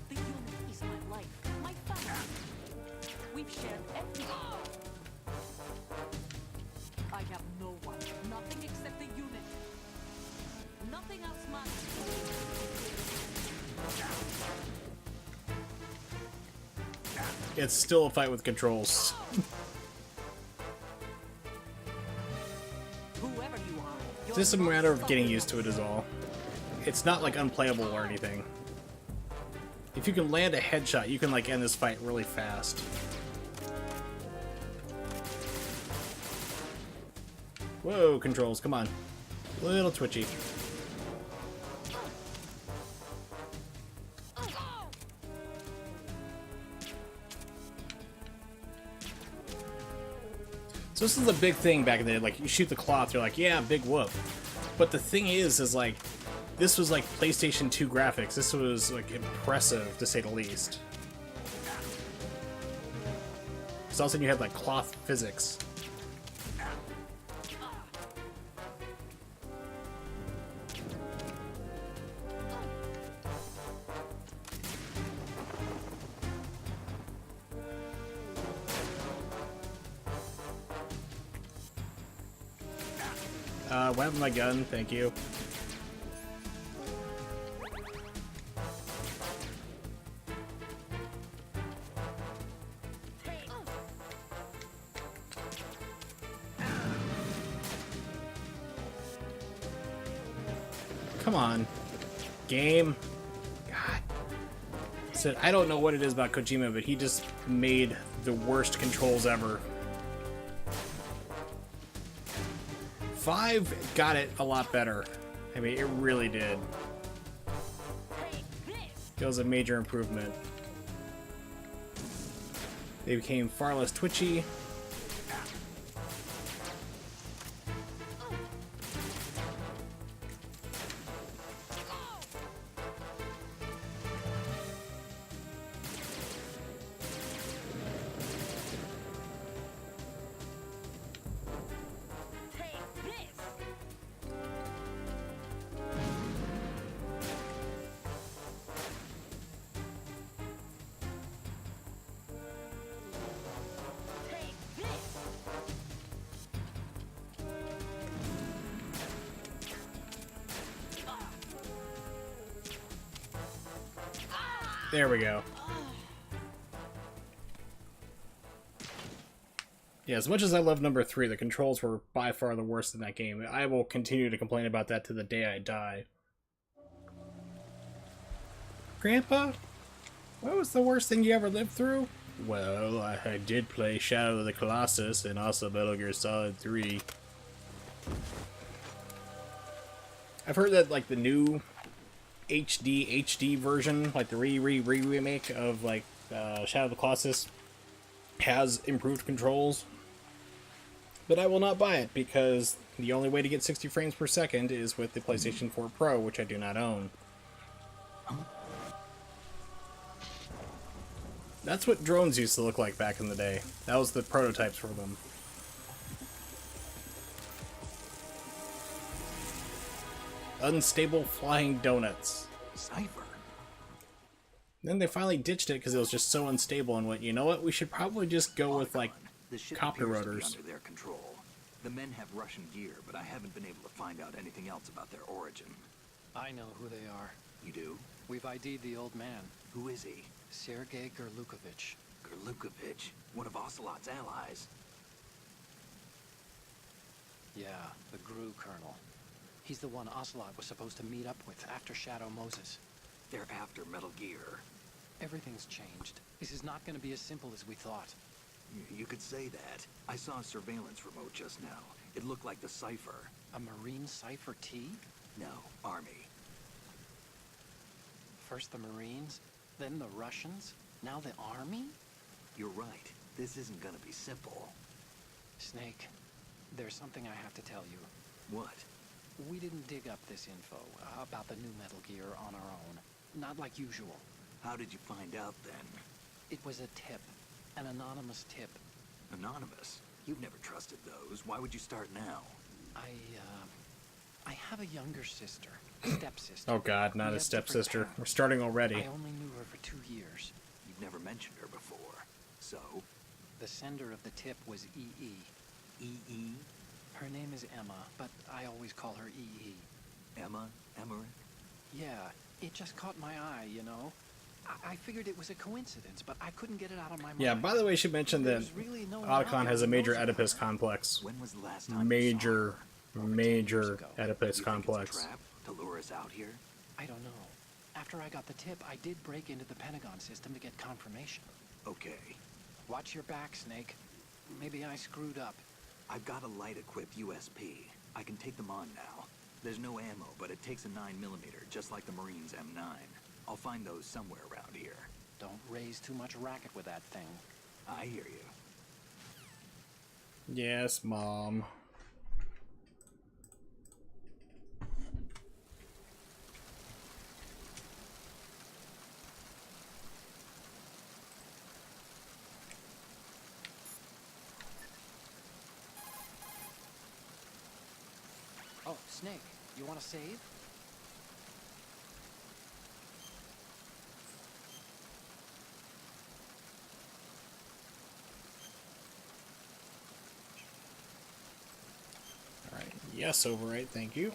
The unit is my life, my family. We've shared everything. I have no one, nothing except the unit. Nothing else matters. It's still a fight with controls. Whoever you are, It's just a matter of getting used to it is all. It's not like unplayable or anything. If you can land a headshot, you can like end this fight really fast. Whoa, controls, come on. A little twitchy. So this is a big thing back in the day, like you shoot the cloth, you're like, yeah, big whoop. But the thing is like, this was like PlayStation 2 graphics. This was like impressive to say the least. Because all of a sudden you had like cloth physics. What happened to my gun? Thank you. Come on. Game. God. Said, I don't know what it is about Kojima, but he just made the worst controls ever. 5 got it a lot better. I mean, it really did. It was a major improvement. They became far less twitchy. There we go. Yeah, as much as I love number 3, the controls were by far the worst in that game. I will continue to complain about that to the day I die. Grandpa? What was the worst thing you ever lived through? Well, I did play Shadow of the Colossus and also Metal Gear Solid 3. I've heard that, like, the new HD version, like the remake of, like, Shadow of the Colossus, has improved controls, but I will not buy it because the only way to get 60 frames per second is with the PlayStation 4 Pro, which I do not own. That's what drones used to look like back in the day. That was the prototypes for them. Unstable flying donuts. Cypher. Then they finally ditched it because it was just so unstable and went, you know what, we should probably just go with, like, The ship copter appears to be rotors. under their control. The men have Russian gear, but I haven't been able to find out anything else about their origin. I know who they are. You do? We've ID'd the old man, Who is he? Sergei Gerlukovich. Gerlukovich, one of Ocelot's allies. Yeah, the GRU colonel. He's the one Ocelot was supposed to meet up with after Shadow Moses. They're after Metal Gear. Everything's changed. This is not going to be as simple as we thought. You could say that. I saw a surveillance remote just now. It looked like the Cypher. A Marine Cypher T? No, Army. First the Marines, then the Russians, now the Army? You're right. This isn't gonna be simple. Snake, there's something I have to tell you. What? We didn't dig up this info about the new Metal Gear on our own. Not like usual. How did you find out then? It was a tip. An anonymous tip. Anonymous? You've never trusted those. Why would you start now? I have a younger sister. Stepsister. Oh god, not We a have different stepsister. paths. We're starting already. I only knew her for 2 years. You've never mentioned her before. So? The sender of the tip was EE. E.E.? Her name is Emma, but I always call her EE. Emma? Emmerich? Yeah, it just caught my eye, you know? I figured it was a coincidence, but I couldn't get it out of my mind. Yeah, by the way, I should mention that There's really no one out Otacon there has a who major knows about Oedipus her. complex. When was the last time you Major, saw her? Over 10 years major ago. Oedipus You think complex. it's a trap to lure us out here? I don't know. After I got the tip, I did break into the Pentagon system to get confirmation. Okay. Watch your back, Snake. Maybe I screwed up. I've got a light-equipped USP. I can take them on now. There's no ammo, but it takes a 9mm, just like the Marines' M9. I'll find those somewhere around here. Don't raise too much racket with that thing. I hear you. Yes, Mom. Oh, Snake, you want to save? Alright, yes, overwrite, thank you.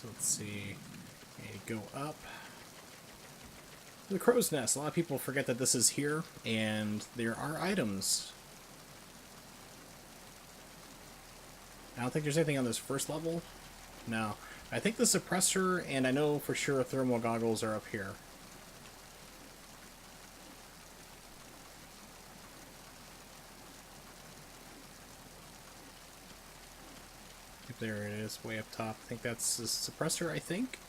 So let's see. Okay, go up. The crow's nest. A lot of people forget that this is here, and there are items. I don't think there's anything on this first level. No. I think the suppressor, and I know for sure thermal goggles are up here. There it is, way up top. I think that's the suppressor, I think.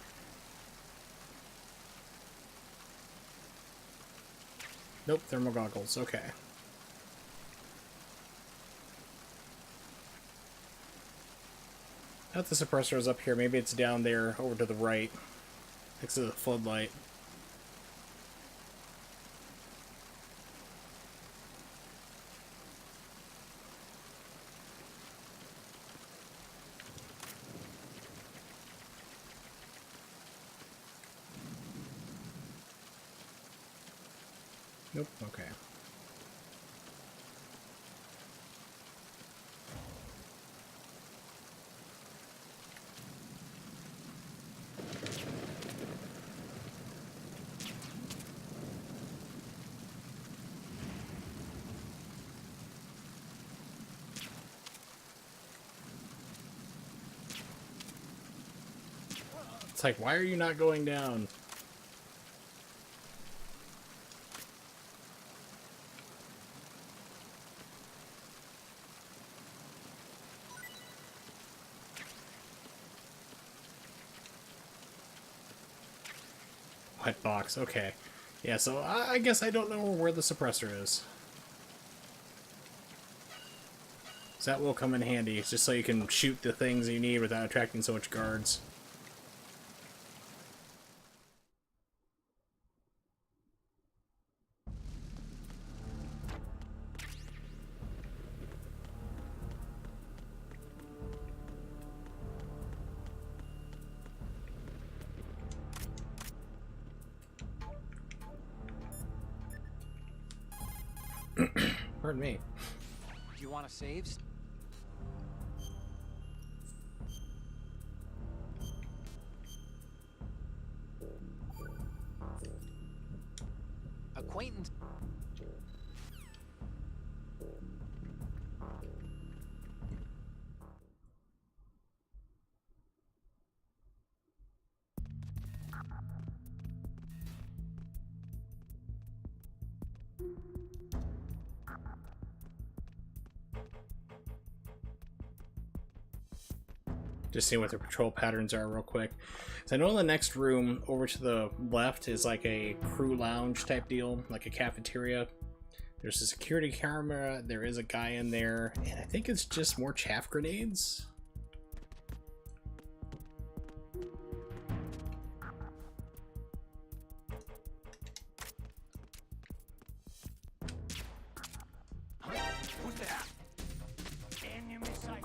Nope, thermal goggles, okay. I thought the suppressor was up here. Maybe it's down there over to the right, next to the floodlight. Nope, okay. It's like, why are you not going down? White box, okay. Yeah, so I guess I don't know where the suppressor is. So that will come in handy, just so you can shoot the things you need without attracting so much guards. Pardon me. Do you want to save? Acquaintance. Just seeing what the patrol patterns are real quick. So I know in the next room over to the left is like a crew lounge type deal, like a cafeteria. There's a security camera, there is a guy in there, and I think it's just more chaff grenades. Who's there? Enemy sight.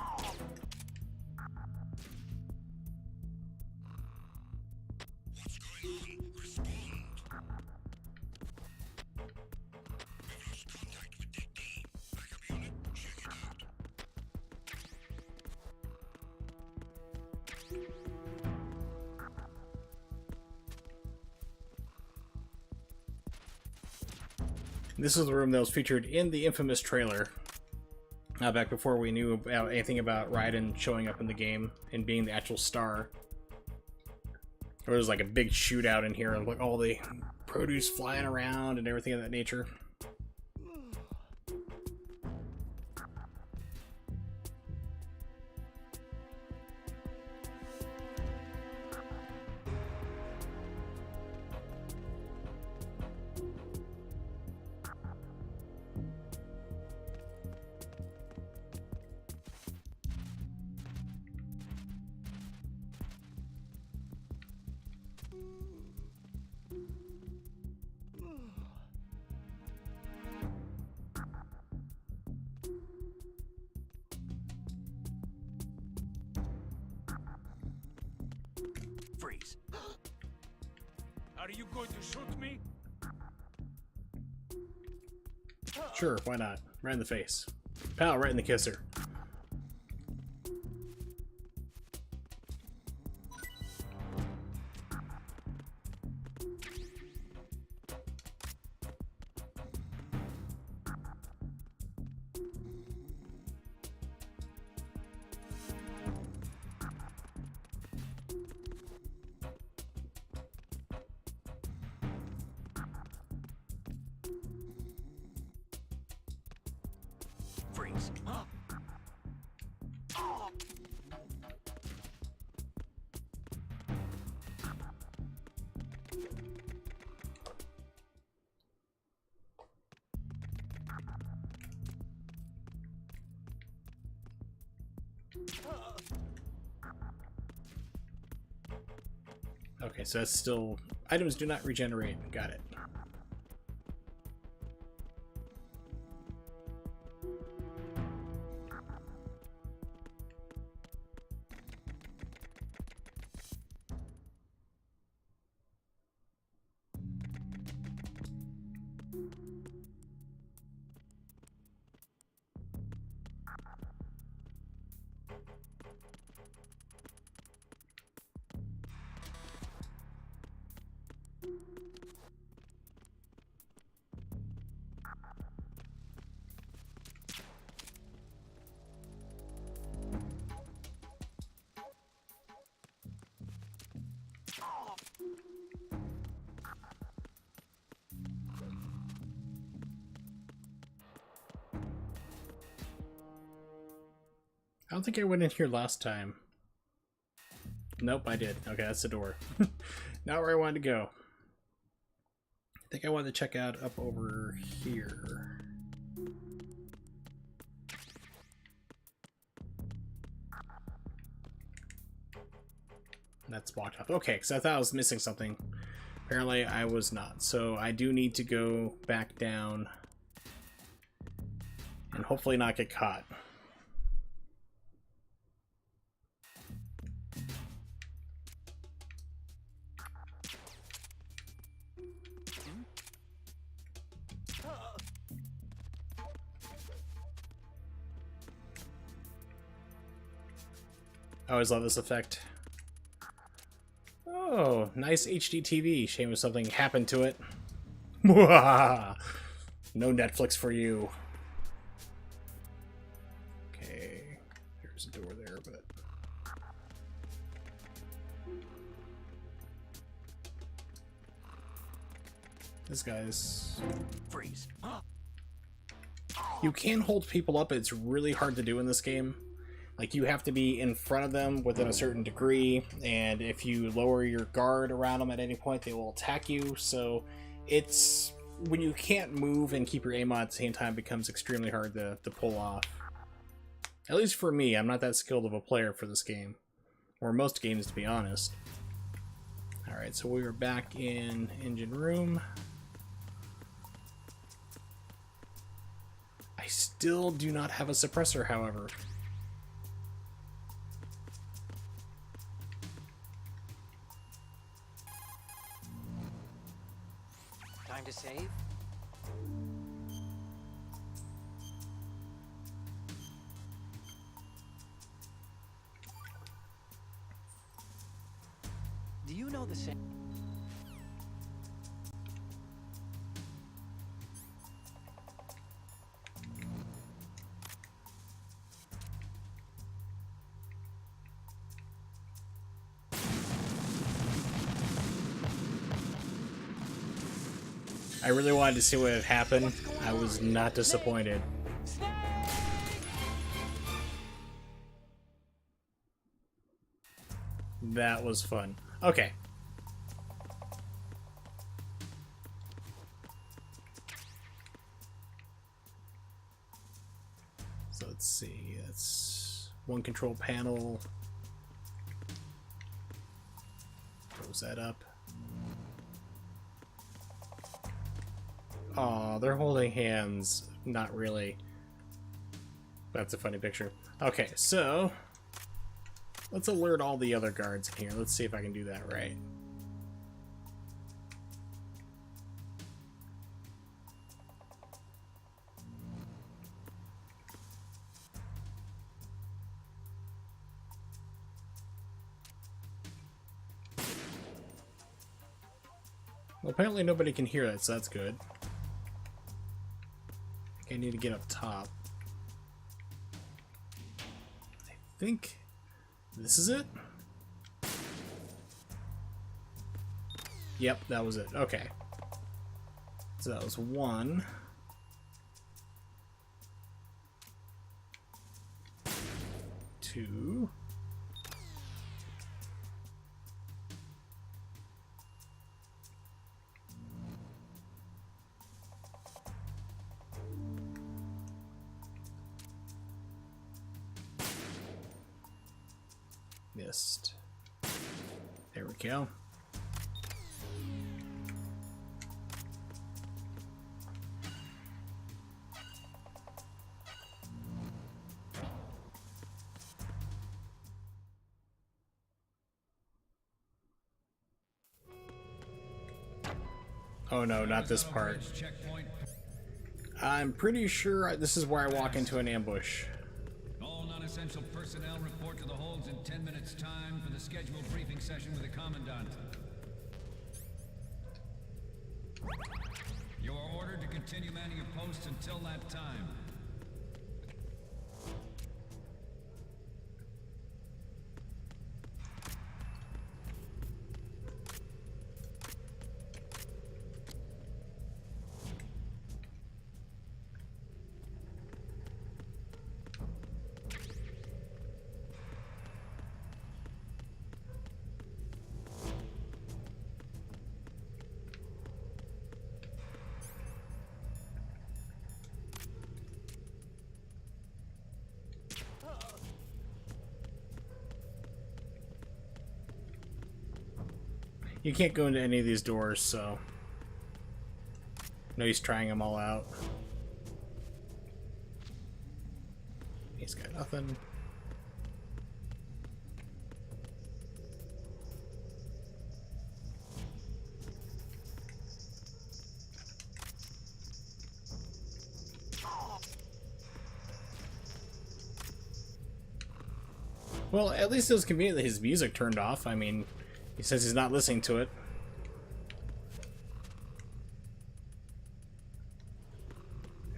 This is the room that was featured in the infamous trailer. Back before we knew about anything about Raiden showing up in the game and being the actual star. There was like a big shootout in here, like all the produce flying around and everything of that nature. Freeze. Are you going to shoot me? Sure, why not? Right in the face. Pow, right in the kisser. Freeze. Okay, so that's still... Items do not regenerate. Got it. I don't think I went in here last time. Nope, I did. Okay, that's the door. Not where I wanted to go. I think I wanted to check out up over here. That's blocked off. Okay, because I thought I was missing something. Apparently I was not. So I do need to go back down and hopefully not get caught. I always love this effect. Oh, nice HD TV. Shame if something happened to it. No Netflix for you. Okay, there's a door there, but... This guy's... Freeze. You can hold people up, it's really hard to do in this game. Like, you have to be in front of them within a certain degree, and if you lower your guard around them at any point, they will attack you. So it's... when you can't move and keep your aim on at the same time, it becomes extremely hard to pull off. At least for me, I'm not that skilled of a player for this game. Or most games, to be honest. Alright, so we are back in engine room. I still do not have a suppressor, however. Time to save? Do you know the same? I really wanted to see what had happened. I was not disappointed. That was fun. Okay. So let's see. That's one control panel. Close that up. Aw, they're holding hands. Not really. That's a funny picture. Okay, so let's alert all the other guards in here. Let's see if I can do that right. Well, apparently nobody can hear that, so that's good. I need to get up top. I think this is it? Yep, that was it. Okay. So that was 1. 2. Missed. There we go. Oh no, not this part. I'm pretty sure this is where I walk into an ambush. All non-essential personnel report to the holds in 10 minutes' time for the scheduled briefing session with the Commandant. You are ordered to continue manning your posts until that time. You can't go into any of these doors, so... No, he's trying them all out. He's got nothing. Well, at least it was convenient that his music turned off. I mean, he says he's not listening to it.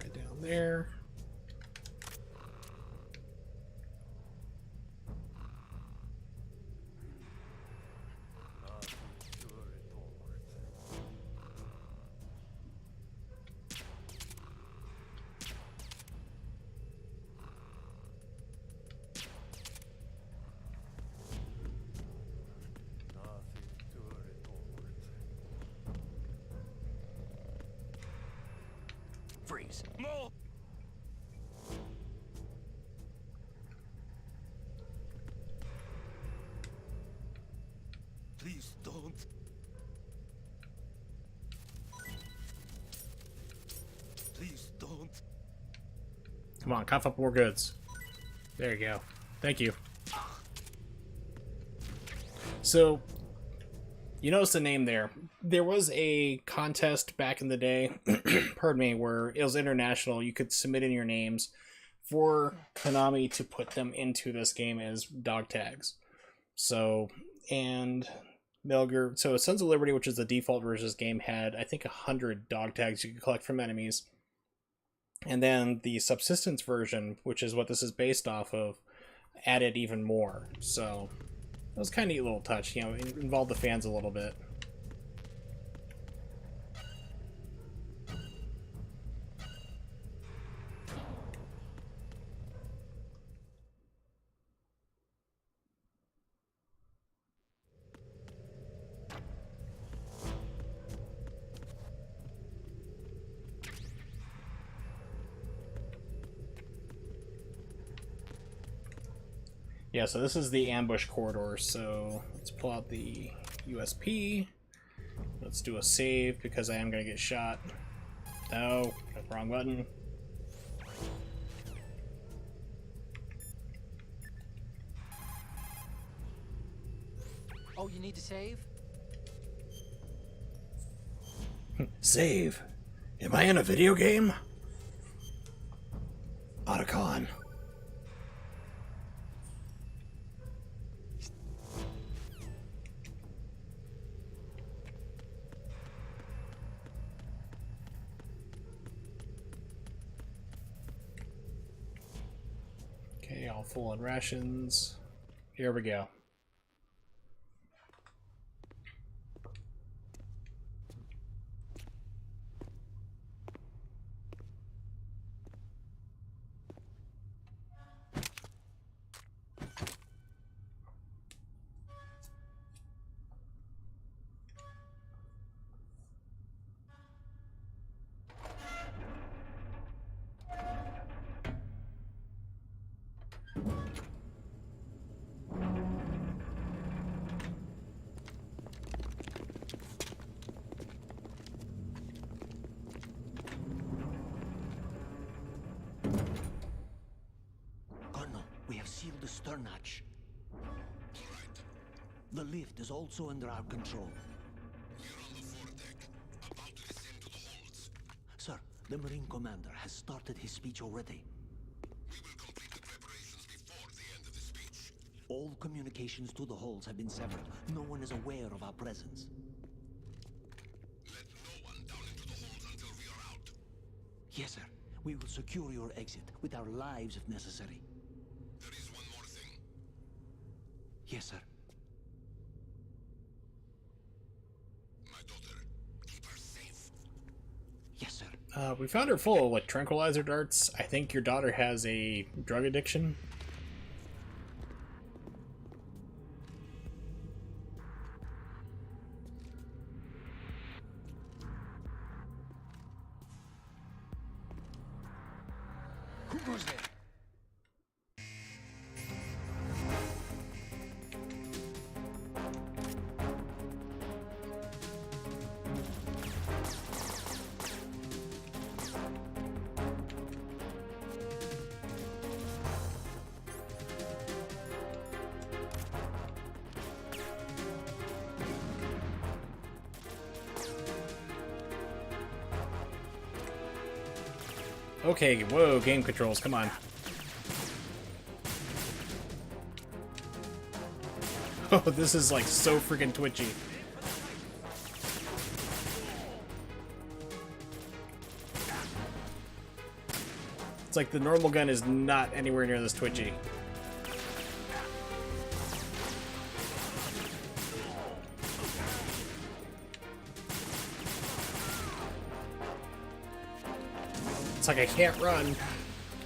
Right down there. Freeze. No! Please don't. Please don't. Come on, cough up more goods. There you go. Thank you. So, you notice the name there. There was a contest back in the day, pardon me, where it was international. You could submit in your names for Konami to put them into this game as dog tags. So, and Metal Gear, so Sons of Liberty, which is the default version of this game, had, I think, 100 dog tags you could collect from enemies. And then the Subsistence version, which is what this is based off of, added even more. So, it was kind of a neat little touch, you know, it involved the fans a little bit. Yeah, so this is the ambush corridor, so let's pull out the USP. Let's do a save, because I am going to get shot. No, wrong button. Oh, you need to save? Save? Am I in a video game? Otacon. Okay, all full on rations. Here we go. Colonel, we have sealed the stern hatch. The lift is also under our control. We're on the foredeck, about to descend to the holds. Sir, the Marine Commander has started his speech already. We will complete the preparations before the end of the speech. All communications to the holds have been severed. No one is aware of our presence. Let no one down into the holds until we are out. Yes, sir. We will secure your exit with our lives if necessary. There is one more thing. Yes, sir. My daughter, keep her safe. Yes, sir. We found her full of like tranquilizer darts. I think your daughter has a drug addiction. Who goes there? Okay, whoa, game controls, come on. Oh, this is like so freaking twitchy. It's like the normal gun is not anywhere near this twitchy. It's like I can't run.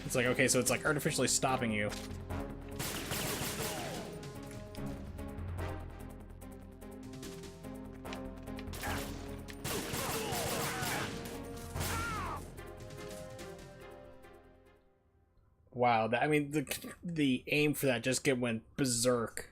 It's like, okay, so it's like artificially stopping you. Wow, I mean, the aim for that just went berserk.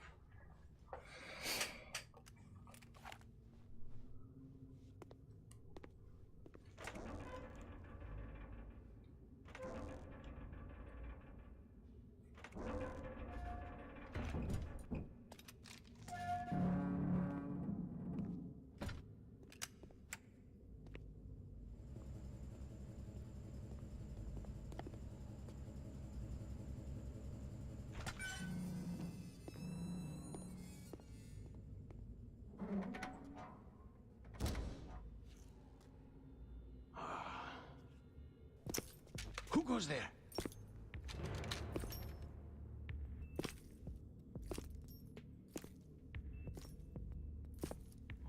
Who goes there?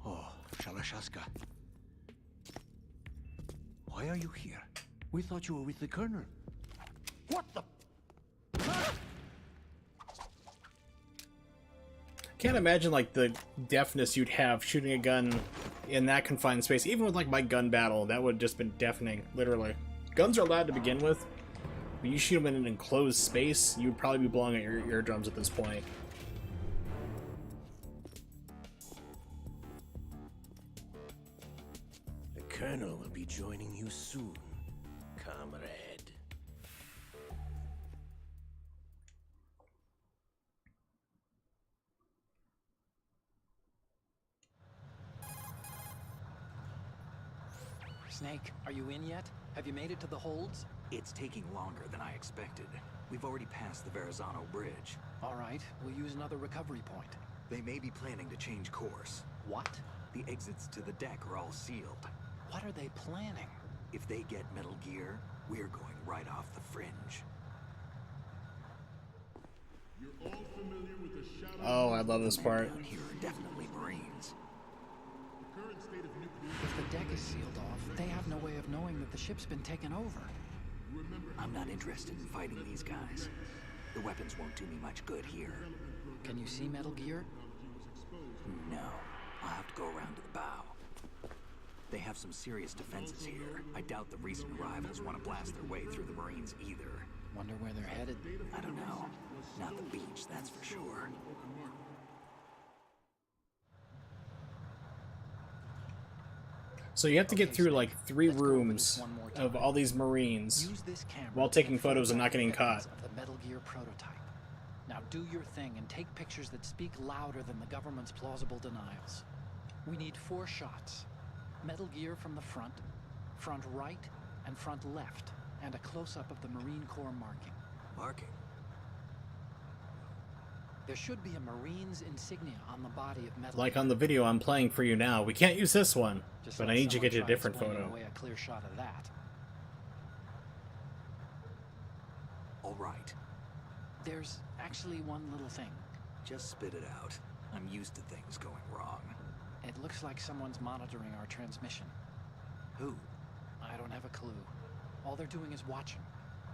Oh, Shalashaska. Why are you here? We thought you were with the Colonel. What the? Can't imagine like the deafness you'd have shooting a gun in that confined space. Even with like my gun battle, that would have just been deafening, literally. Guns are allowed to begin with, but you shoot them in an enclosed space, you'd probably be blowing out your eardrums at this point. The Colonel will be joining you soon, comrade. Snake, are you in yet? Have you made it to the holds? It's taking longer than I expected. We've already passed the Verrazano Bridge. All right, we'll use another recovery point. They may be planning to change course. What? The exits to the deck are all sealed. What are they planning? If they get Metal Gear, we're going right off the fringe. Oh, I love this part. Down here are definitely Marines. If the deck is sealed off, they have no way of knowing that the ship's been taken over. I'm not interested in fighting these guys. The weapons won't do me much good here. Can you see Metal Gear? No. I'll have to go around to the bow. They have some serious defenses here. I doubt the recent arrivals want to blast their way through the Marines either. Wonder where they're headed. I don't know. Not the beach, that's for sure. So you have to get through like 3 rooms of all these Marines Use this camera while to taking get photos and not getting photographs caught. of the Metal Gear prototype. Now do your thing and take pictures that speak louder than the government's plausible denials. We need 4 shots. Metal Gear from the front, front right, and front left, and a close-up of the Marine Corps marking. Marking? There should be a Marine's insignia on the body of Metal Like Gear. on the video I'm playing for you now. We can't use this one, Just but let I need you to someone get you a try different explaining photo. away a clear shot of that. All right. There's actually one little thing. Just spit it out. I'm used to things going wrong. It looks like someone's monitoring our transmission. Who? I don't have a clue. All they're doing is watching.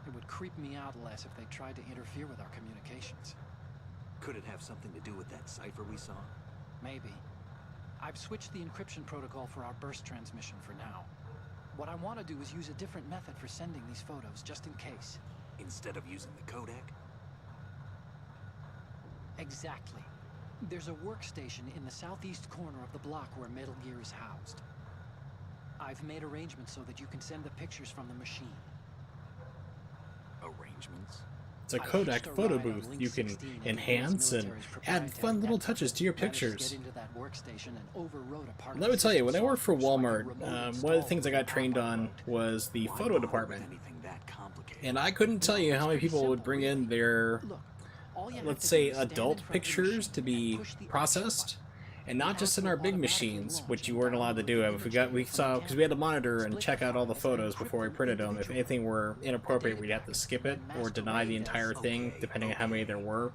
It would creep me out less if they tried to interfere with our communications. Could it have something to do with that cipher we saw? Maybe. I've switched the encryption protocol for our burst transmission for now. What I want to do is use a different method for sending these photos, just in case. Instead of using the codec? Exactly. There's a workstation in the southeast corner of the block where Metal Gear is housed. I've made arrangements so that you can send the pictures from the machine. Arrangements? It's a Kodak photo booth. You can enhance and add fun little touches to your pictures. Let me tell you, when I worked for Walmart, one of the things I got trained on was the photo department. And I couldn't tell you how many people would bring in their, let's say, adult pictures to be processed. And not just in our big machines, which you weren't allowed to do. If we saw, because we had to monitor and check out all the photos before we printed them. If anything were inappropriate, we'd have to skip it or deny the entire thing, depending on how many there were.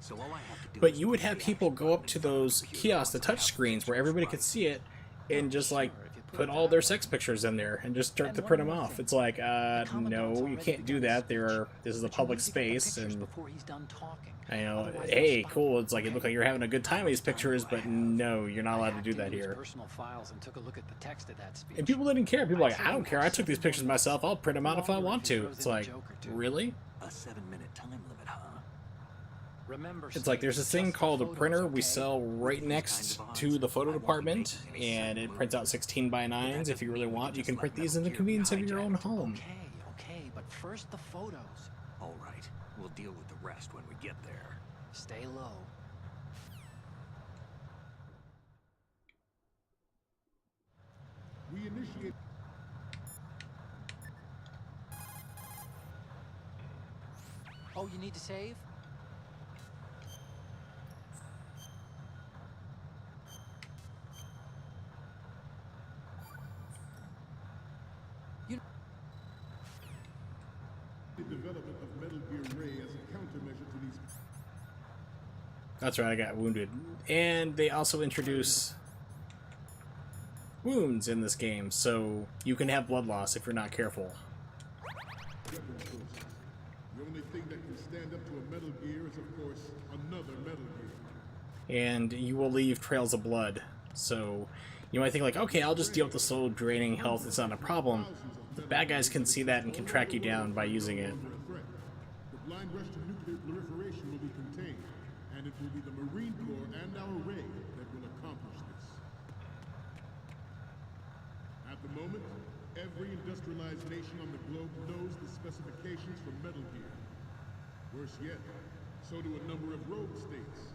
But you would have people go up to those kiosks, the touch screens, where everybody could see it, and just like put all their sex pictures in there and just start to print them off. It's like, no, you can't do that. This is a public space, and I know, hey, cool. It's like it looked like you're having a good time with these pictures, but no, you're not allowed to do that here. And people didn't care. People were like, I don't care. I took these pictures myself. I'll print them out if I want to. It's like, really? A 7-minute time limit, huh? It's like there's this thing called a printer we sell right next to the photo department, and it prints out 16 by 9s. If you really want, you can print these in the convenience of your own home. Okay, but first the photos. All right, we'll deal with the rest when we get there. Stay low. We initiate. Oh, you need to save? The development of Metal Gear Ray as a countermeasure to these. That's right, I got wounded. And they also introduce wounds in this game, so you can have blood loss if you're not careful. Weapon sources. The only thing that can stand up to a Metal Gear is, of course, another Metal Gear. And you will leave trails of blood. So you might think like, okay, I'll just deal with the slow draining health, it's not a problem. The bad guys can see that and can track you down by using it. The blind rush to nuclear proliferation will be contained, and it will be the Marine Corps and our Ray that will accomplish this. At the moment, every industrialized nation on the globe knows the specifications for Metal Gear. Worse yet, so do a number of rogue states.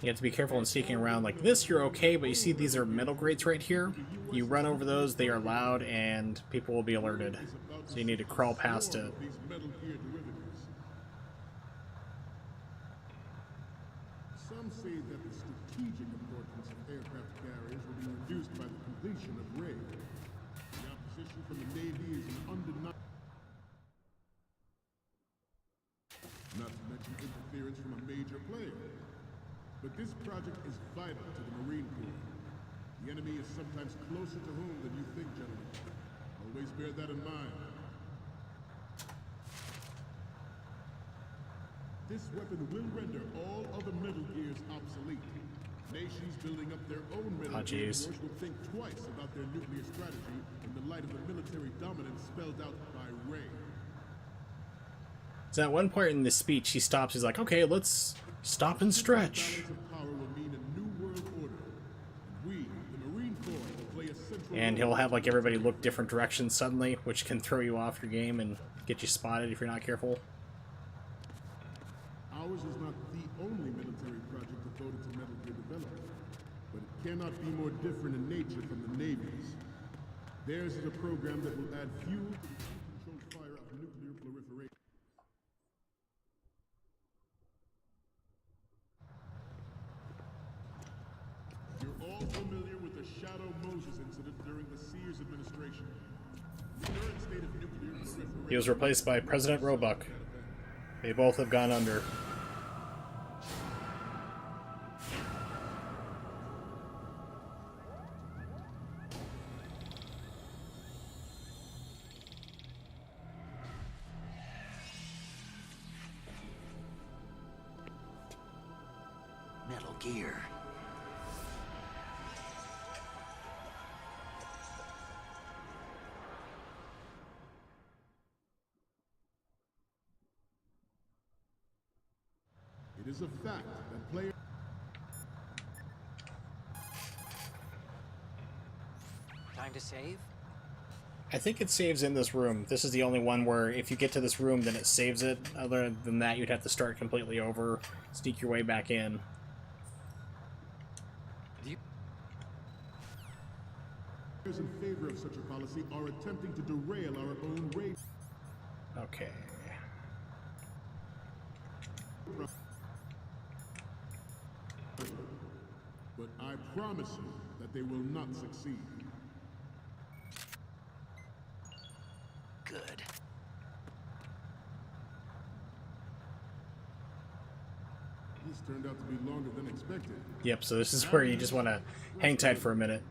You have to be careful in sneaking around like this, you're okay, but you see these are metal grates right here. You run over those, they are loud, and people will be alerted. So you need to crawl past it. These Metal Gear derivatives. Some say that the strategic importance of aircraft carriers will be reduced by the completion of Ray. The opposition from the Navy is an undeniable. Not to mention interference from a major player. But this project is vital to the Marine Corps. The enemy is sometimes closer to home than you think, gentlemen. Always bear that in mind. This weapon will render all other Metal Gears obsolete. Nations building up their own Metal Gear Wars will think twice about their nuclear strategy in the light of the military dominance spelled out by Ray. So at one point in this speech, he stops, he's like, okay, let's stop and stretch. And he'll have like everybody look different directions suddenly, which can throw you off your game and get you spotted if you're not careful. Ours is not the only military project devoted to Metal Gear development, but it cannot be more different in nature from the Navy's. Theirs is a program that will add fuel to the uncontrolled fire of nuclear proliferation. You're all familiar with the Shadow Moses incident during the Sears administration. The current state of nuclear proliferation. He was replaced by President Roebuck. They both have gone under. Metal Gear. It is a fact that players. Time to save? I think it saves in this room. This is the only one where if you get to this room, then it saves it. Other than that, you'd have to start completely over, sneak your way back in. Those in favor of such a policy are attempting to derail our own race. Okay. But I promise you that they will not succeed. Good. This turned out to be longer than expected. Yep, so this is where you just want to hang tight for a minute.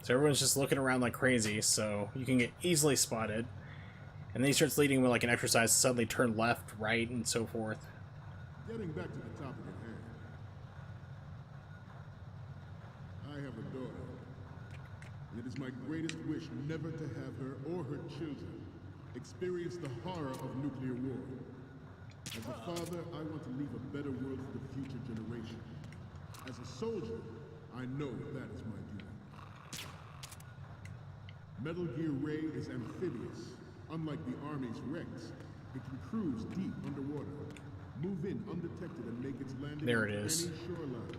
So everyone's just looking around like crazy, so you can get easily spotted. And then he starts leading with like an exercise to suddenly turn left, right, and so forth. Getting back to the topic at hand. I have a daughter, and it is my greatest wish never to have her or her children experience the horror of nuclear war. As a father, I want to leave a better world for the future generation. As a soldier, I know that is my duty. Metal Gear Ray is amphibious. Unlike the Army's Rex, it can cruise deep underwater, move in undetected, and make its landing There it on is. any shoreline.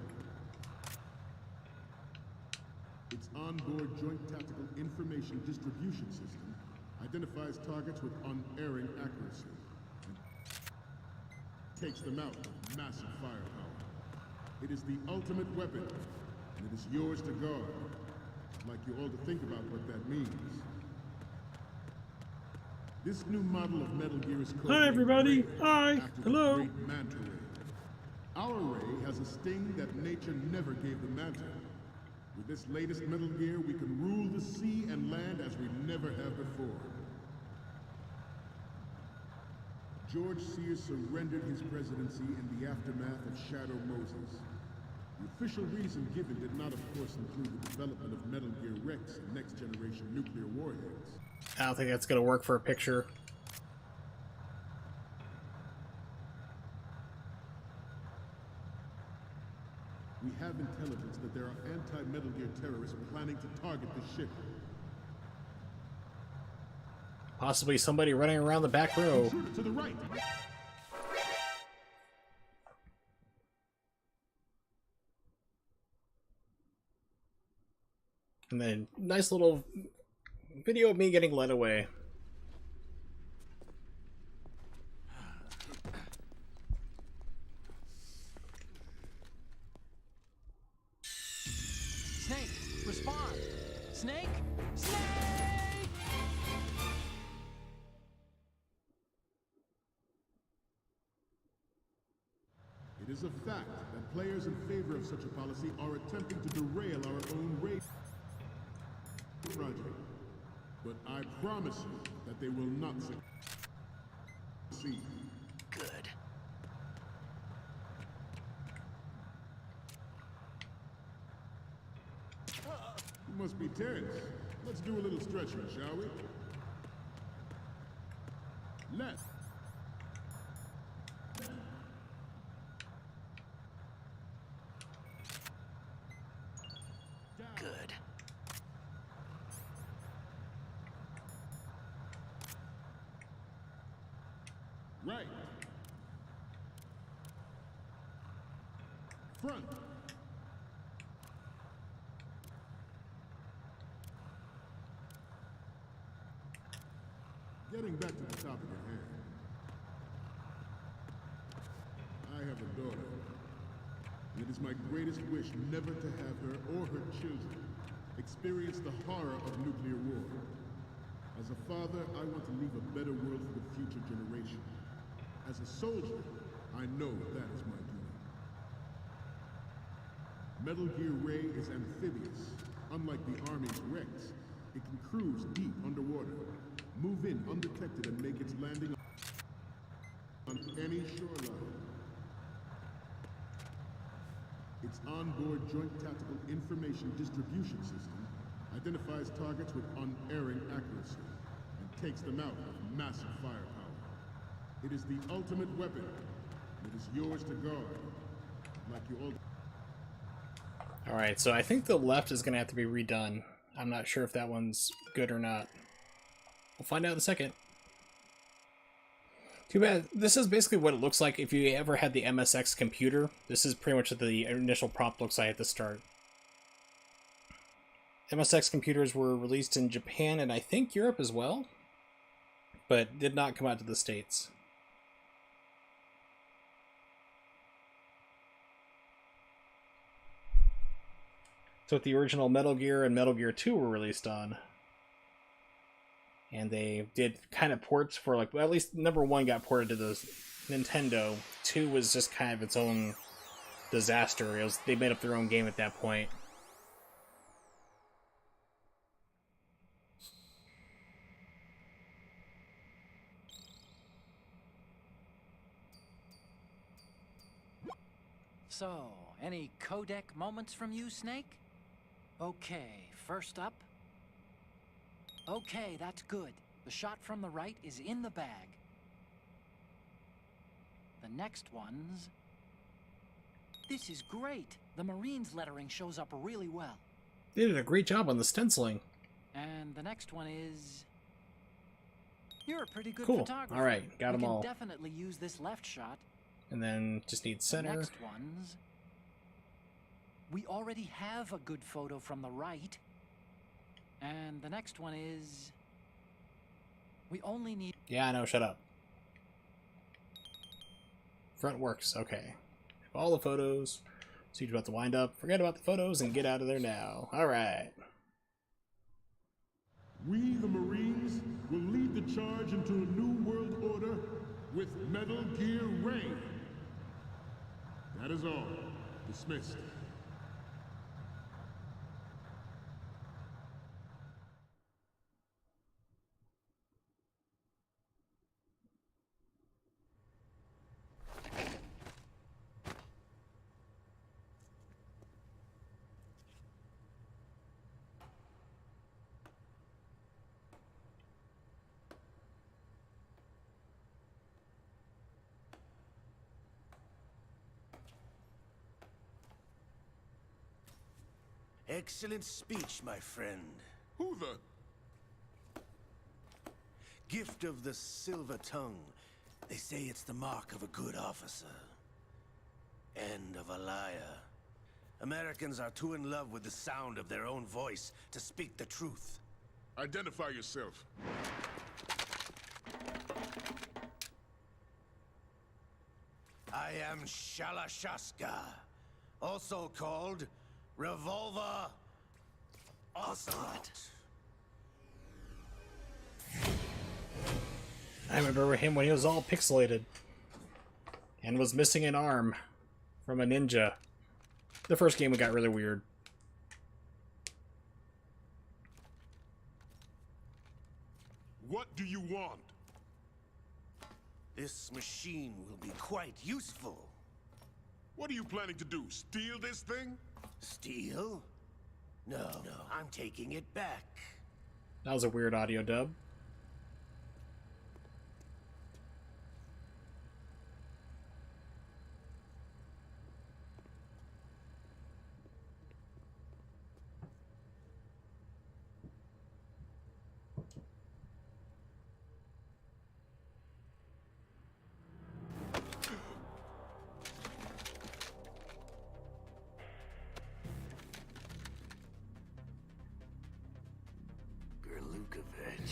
Its onboard Joint Tactical Information Distribution System identifies targets with unerring accuracy and takes them out with massive firepower. It is the ultimate weapon, and it is yours to guard. I'd like you all to think about what that means. This new model of Metal Gear is called Hi, everybody. Ray, Hi. after the Hello. great Manta Ray. Our Ray has a sting that nature never gave the Manta. With this latest Metal Gear, we can rule the sea and land as we never have before. George Sears surrendered his presidency in the aftermath of Shadow Moses. The official reason given did not, of course, include the development of Metal Gear Rex and next-generation nuclear warheads. I don't think that's going to work for a picture. We have intelligence that there are anti-Metal Gear terrorists planning to target the ship. Possibly somebody running around the back row. Intruder to the right! And then nice little video of me getting led away. Snake, respond! Snake! Snake! It is a fact that players in favor of such a policy are attempting to derail our own race project. But I promise you that they will not succeed. Good. You must be Terrence. Let's do a little stretching, shall we? Left. Good. Right. Front. Getting back to the topic at hand. I have a daughter. And it is my greatest wish never to have her or her children experience the horror of nuclear war. As a father, I want to leave a better world for the future generation. As a soldier, I know that is my duty. Metal Gear Ray is amphibious. Unlike the Army's Rex, it can cruise deep underwater, move in undetected, and make its landing on any shoreline. Its onboard Joint Tactical Information Distribution System identifies targets with unerring accuracy and takes them out with massive firepower. It is the ultimate weapon, and it is yours to guard. Like you all. Alright, so I think the left is going to have to be redone. I'm not sure if that one's good or not. We'll find out in a second. Too bad. This is basically what it looks like if you ever had the MSX computer. This is pretty much what the initial prompt looks like at the start. MSX computers were released in Japan and I think Europe as well, but did not come out to the States. So what the original Metal Gear and Metal Gear 2 were released on. And they did kind of ports for, like, well, at least number 1 got ported to the Nintendo. 2 was just kind of its own disaster. They made up their own game at that point. So, any codec moments from you, Snake? Okay, first up. Okay, that's good. The shot from the right is in the bag. The next one's... This is great. The Marines lettering shows up really well. They did a great job on the stenciling. And the next one is... You're a pretty good Cool. photographer. All right, got them all. We can definitely use this left shot. And then just need center. The next one's... We already have a good photo from the right. And the next one is... We only need... Yeah, I know, shut up. Front works, okay. All the photos. So you're about to wind up. Forget about the photos and get out of there now. Alright. We, the Marines, will lead the charge into a new world order with Metal Gear Reign. That is all. Dismissed. Excellent speech, my friend. Who the... Gift of the silver tongue. They say it's the mark of a good officer. End of a liar. Americans are too in love with the sound of their own voice to speak the truth. Identify yourself. I am Shalashaska, also called Revolver Ocelot. I remember him when he was all pixelated. And was missing an arm from a ninja. The first game got really weird. What do you want? This machine will be quite useful. What are you planning to do? Steal this thing? Steal? No, I'm taking it back. That was a weird audio dub.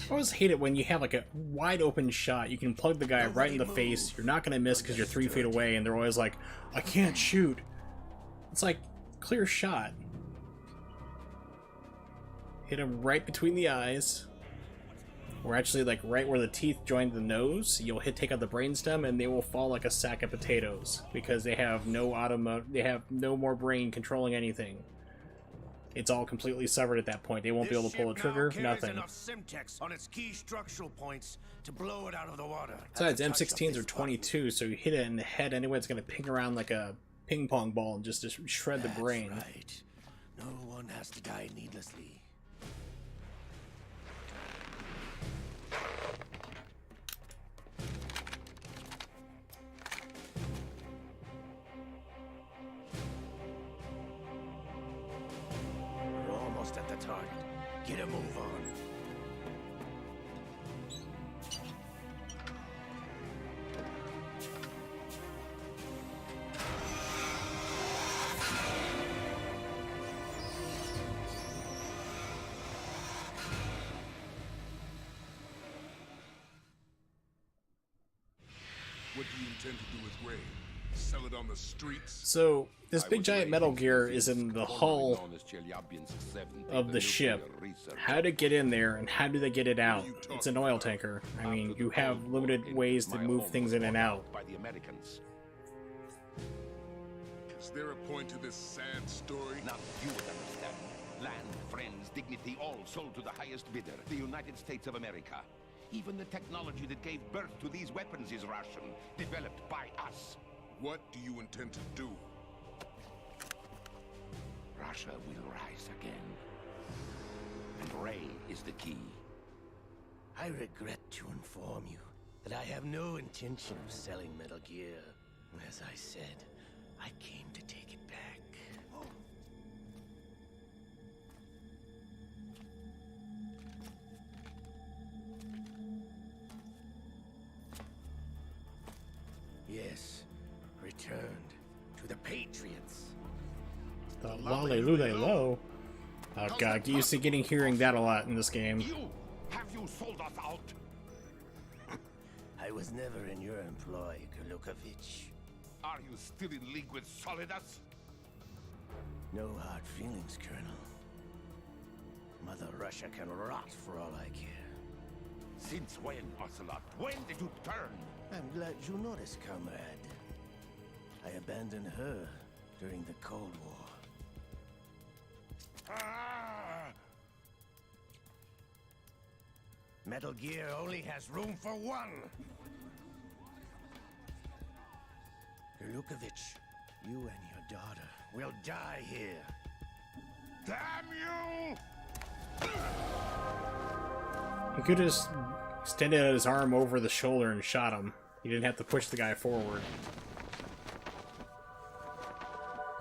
I always hate it when you have like a wide open shot. You can plug the guy right in the face. You're not going to miss because you're 3 feet away, and they're always like, I can't shoot. It's like, clear shot. Hit him right between the eyes. Or actually like right where the teeth join the nose. You'll take out the brainstem and they will fall like a sack of potatoes. Because they have no more brain controlling anything. It's all completely severed at that point. They won't be able to pull a trigger, nothing. Enough Simtex on its key structural points to blow it out of the water. Besides, M16s are 22, so you hit it in the head anyway, it's going to ping around like a ping pong ball and just shred the brain. Right. No one has to die needlessly. target. Get a move on. What do you intend to do with Ray? Sell it on the streets? So this big giant Metal Gear is in the hull of the ship. How to get in there and how do they get it out? It's an oil tanker. I mean, you have limited ways to move things in and out. By the Americans. Is there a point to this sad story? Not you would understand. Land, friends, dignity, all sold to the highest bidder, the United States of America. Even the technology that gave birth to these weapons is Russian, developed by us. What do you intend to do? Russia will rise again. And Ray is the key. I regret to inform you that I have no intention of selling Metal Gear. As I said, I came to take it back. Yes, returned to the Patriots. The low. Oh god, get used to hearing that a lot in this game. Have you sold us out? I was never in your employ, Gurlukovich. Are you still in league with Solidus? No hard feelings, Colonel. Mother Russia can rot for all I care. Since when, Ocelot? When did you turn? I'm glad you noticed, comrade. I abandoned her during the Cold War. Metal Gear only has room for one! Gurlukovich, you and your daughter will die here. Damn you! He could have just extended his arm over the shoulder and shot him. He didn't have to push the guy forward.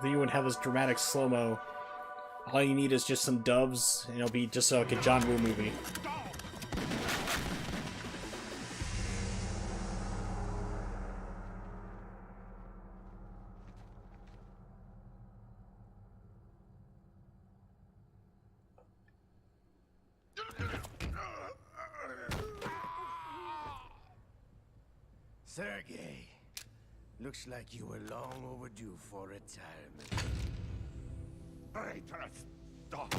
Then you wouldn't have this dramatic slow-mo. All you need is just some doves, and it'll be just like a John Woo movie. Sergei, looks like you were long overdue for retirement. Traitorous dog!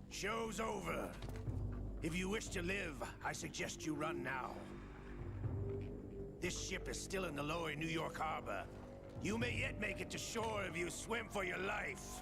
Show's over. If you wish to live, I suggest you run now. This ship is still in the lower New York harbor. You may yet make it to shore if you swim for your life.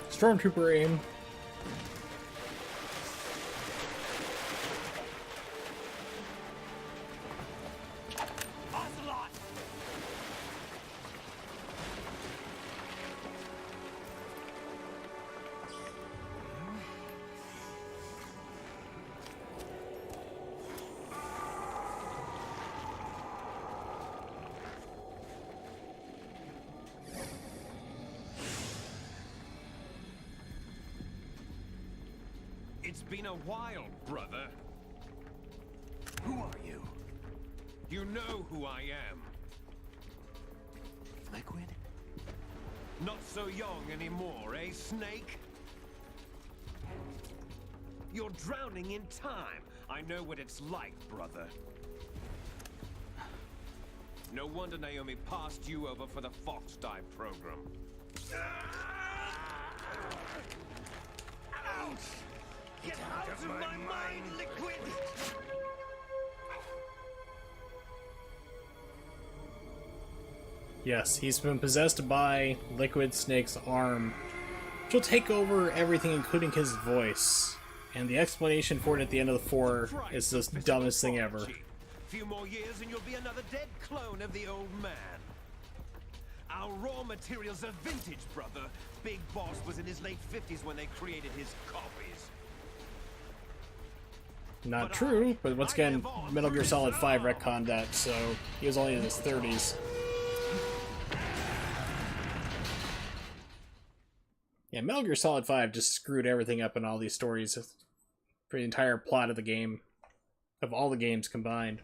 Stormtrooper aim. It's been a while, brother. Who are you? You know who I am. Liquid? Not so young anymore, eh, Snake? You're drowning in time. I know what it's like, brother. No wonder Naomi passed you over for the Fox Dive program. Ouch! Get out of my mind, Liquid! Yes, he's been possessed by Liquid Snake's arm, which will take over everything, including his voice. And the explanation for it at the end of the 4 is the dumbest thing ever. Few more years and you'll be another dead clone of the old man. Our raw materials are vintage, brother. Big Boss was in his late 50s when they created his copies. Not true, but once again, Metal Gear Solid 5 retconned that, so he was only in his 30s. Yeah, Metal Gear Solid 5 just screwed everything up in all these stories for the entire plot of the game, of all the games combined.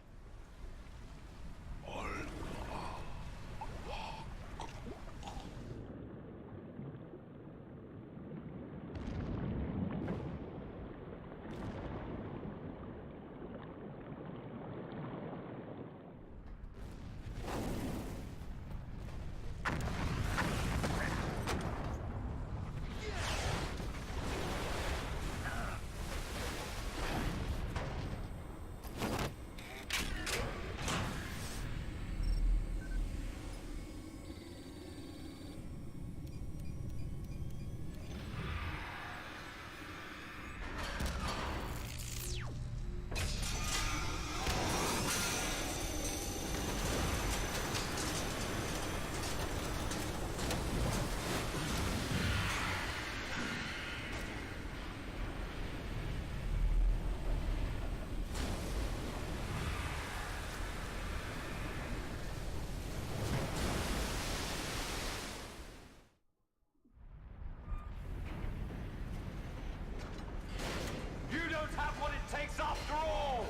Have what it takes after all!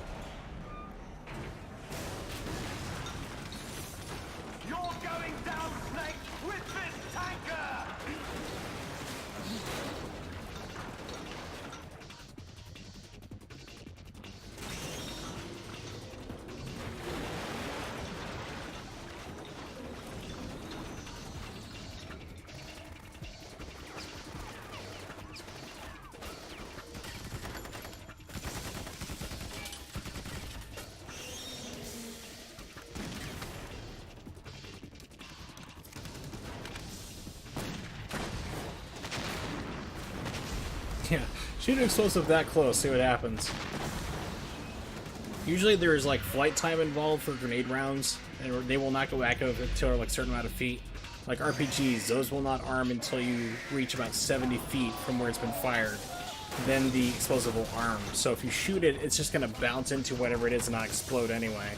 You're going down, Snake, with this tanker! Yeah, shoot an explosive that close, see what happens. Usually there's like flight time involved for grenade rounds, and they will not go active until like a certain amount of feet. Like RPGs, those will not arm until you reach about 70 feet from where it's been fired. Then the explosive will arm. So if you shoot it, it's just going to bounce into whatever it is and not explode anyway.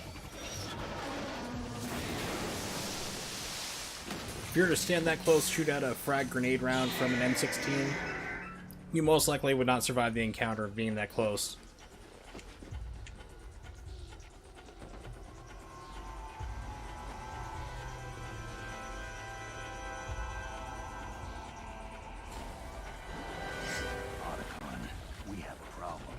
If you were to stand that close, shoot out a frag grenade round from an M16, you most likely would not survive the encounter of being that close. Otacon, we have a problem.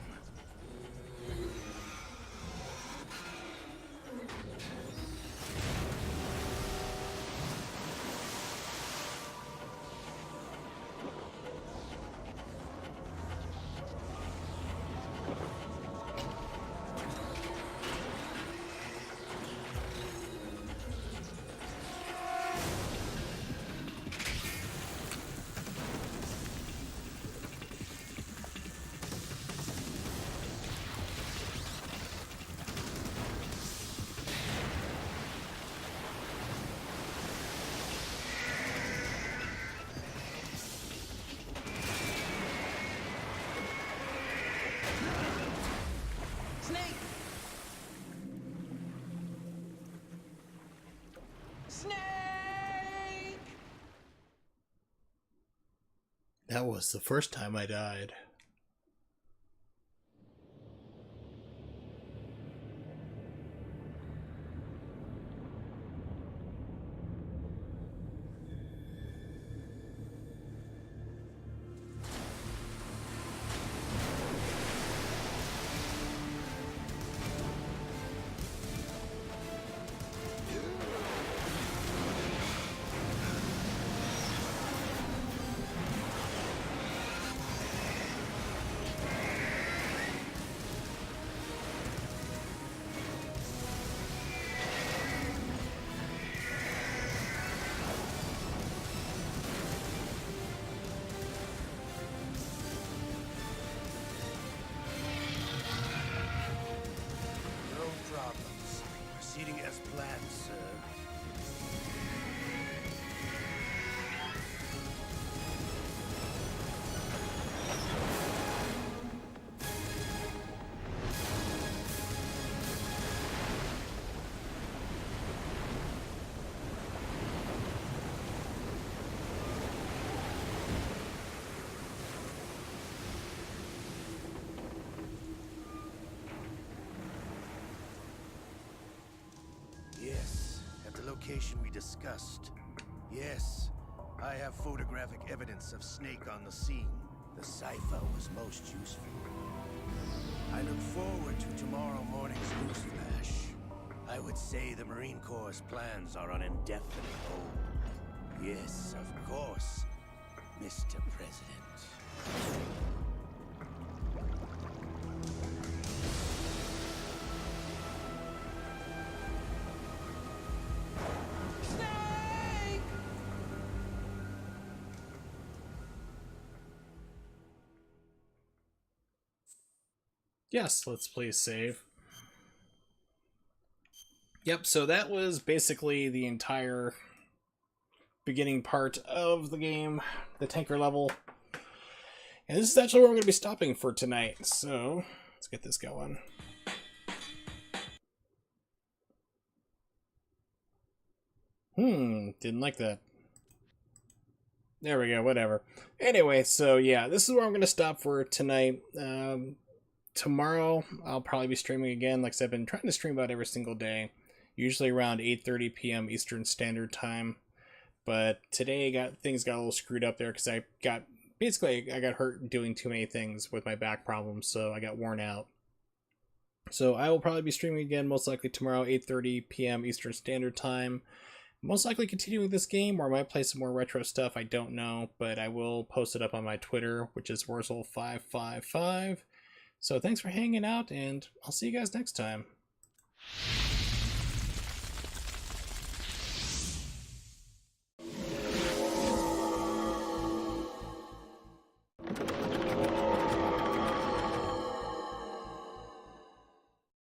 That was the first time I died. location we discussed. Yes, I have photographic evidence of Snake on the scene. The cipher was most useful. I look forward to tomorrow morning's newsflash. I would say the Marine Corps' plans are on indefinite hold. Yes, of course, Mr. President. Yes, let's please save. Yep, so that was basically the entire beginning part of the game, the tanker level. And this is actually where we're going to be stopping for tonight, so let's get this going. Didn't like that. There we go, whatever. Anyway, so yeah, this is where I'm going to stop for tonight. Tomorrow, I'll probably be streaming again. Like I said, I've been trying to stream about every single day, usually around 8:30 p.m. Eastern Standard Time. But today, things got a little screwed up there because I got hurt doing too many things with my back problems, so I got worn out. So I will probably be streaming again, most likely tomorrow, 8:30 p.m. Eastern Standard Time. Most likely continuing this game, or I might play some more retro stuff, I don't know, but I will post it up on my Twitter, which is Wurzel555. So thanks for hanging out, and I'll see you guys next time.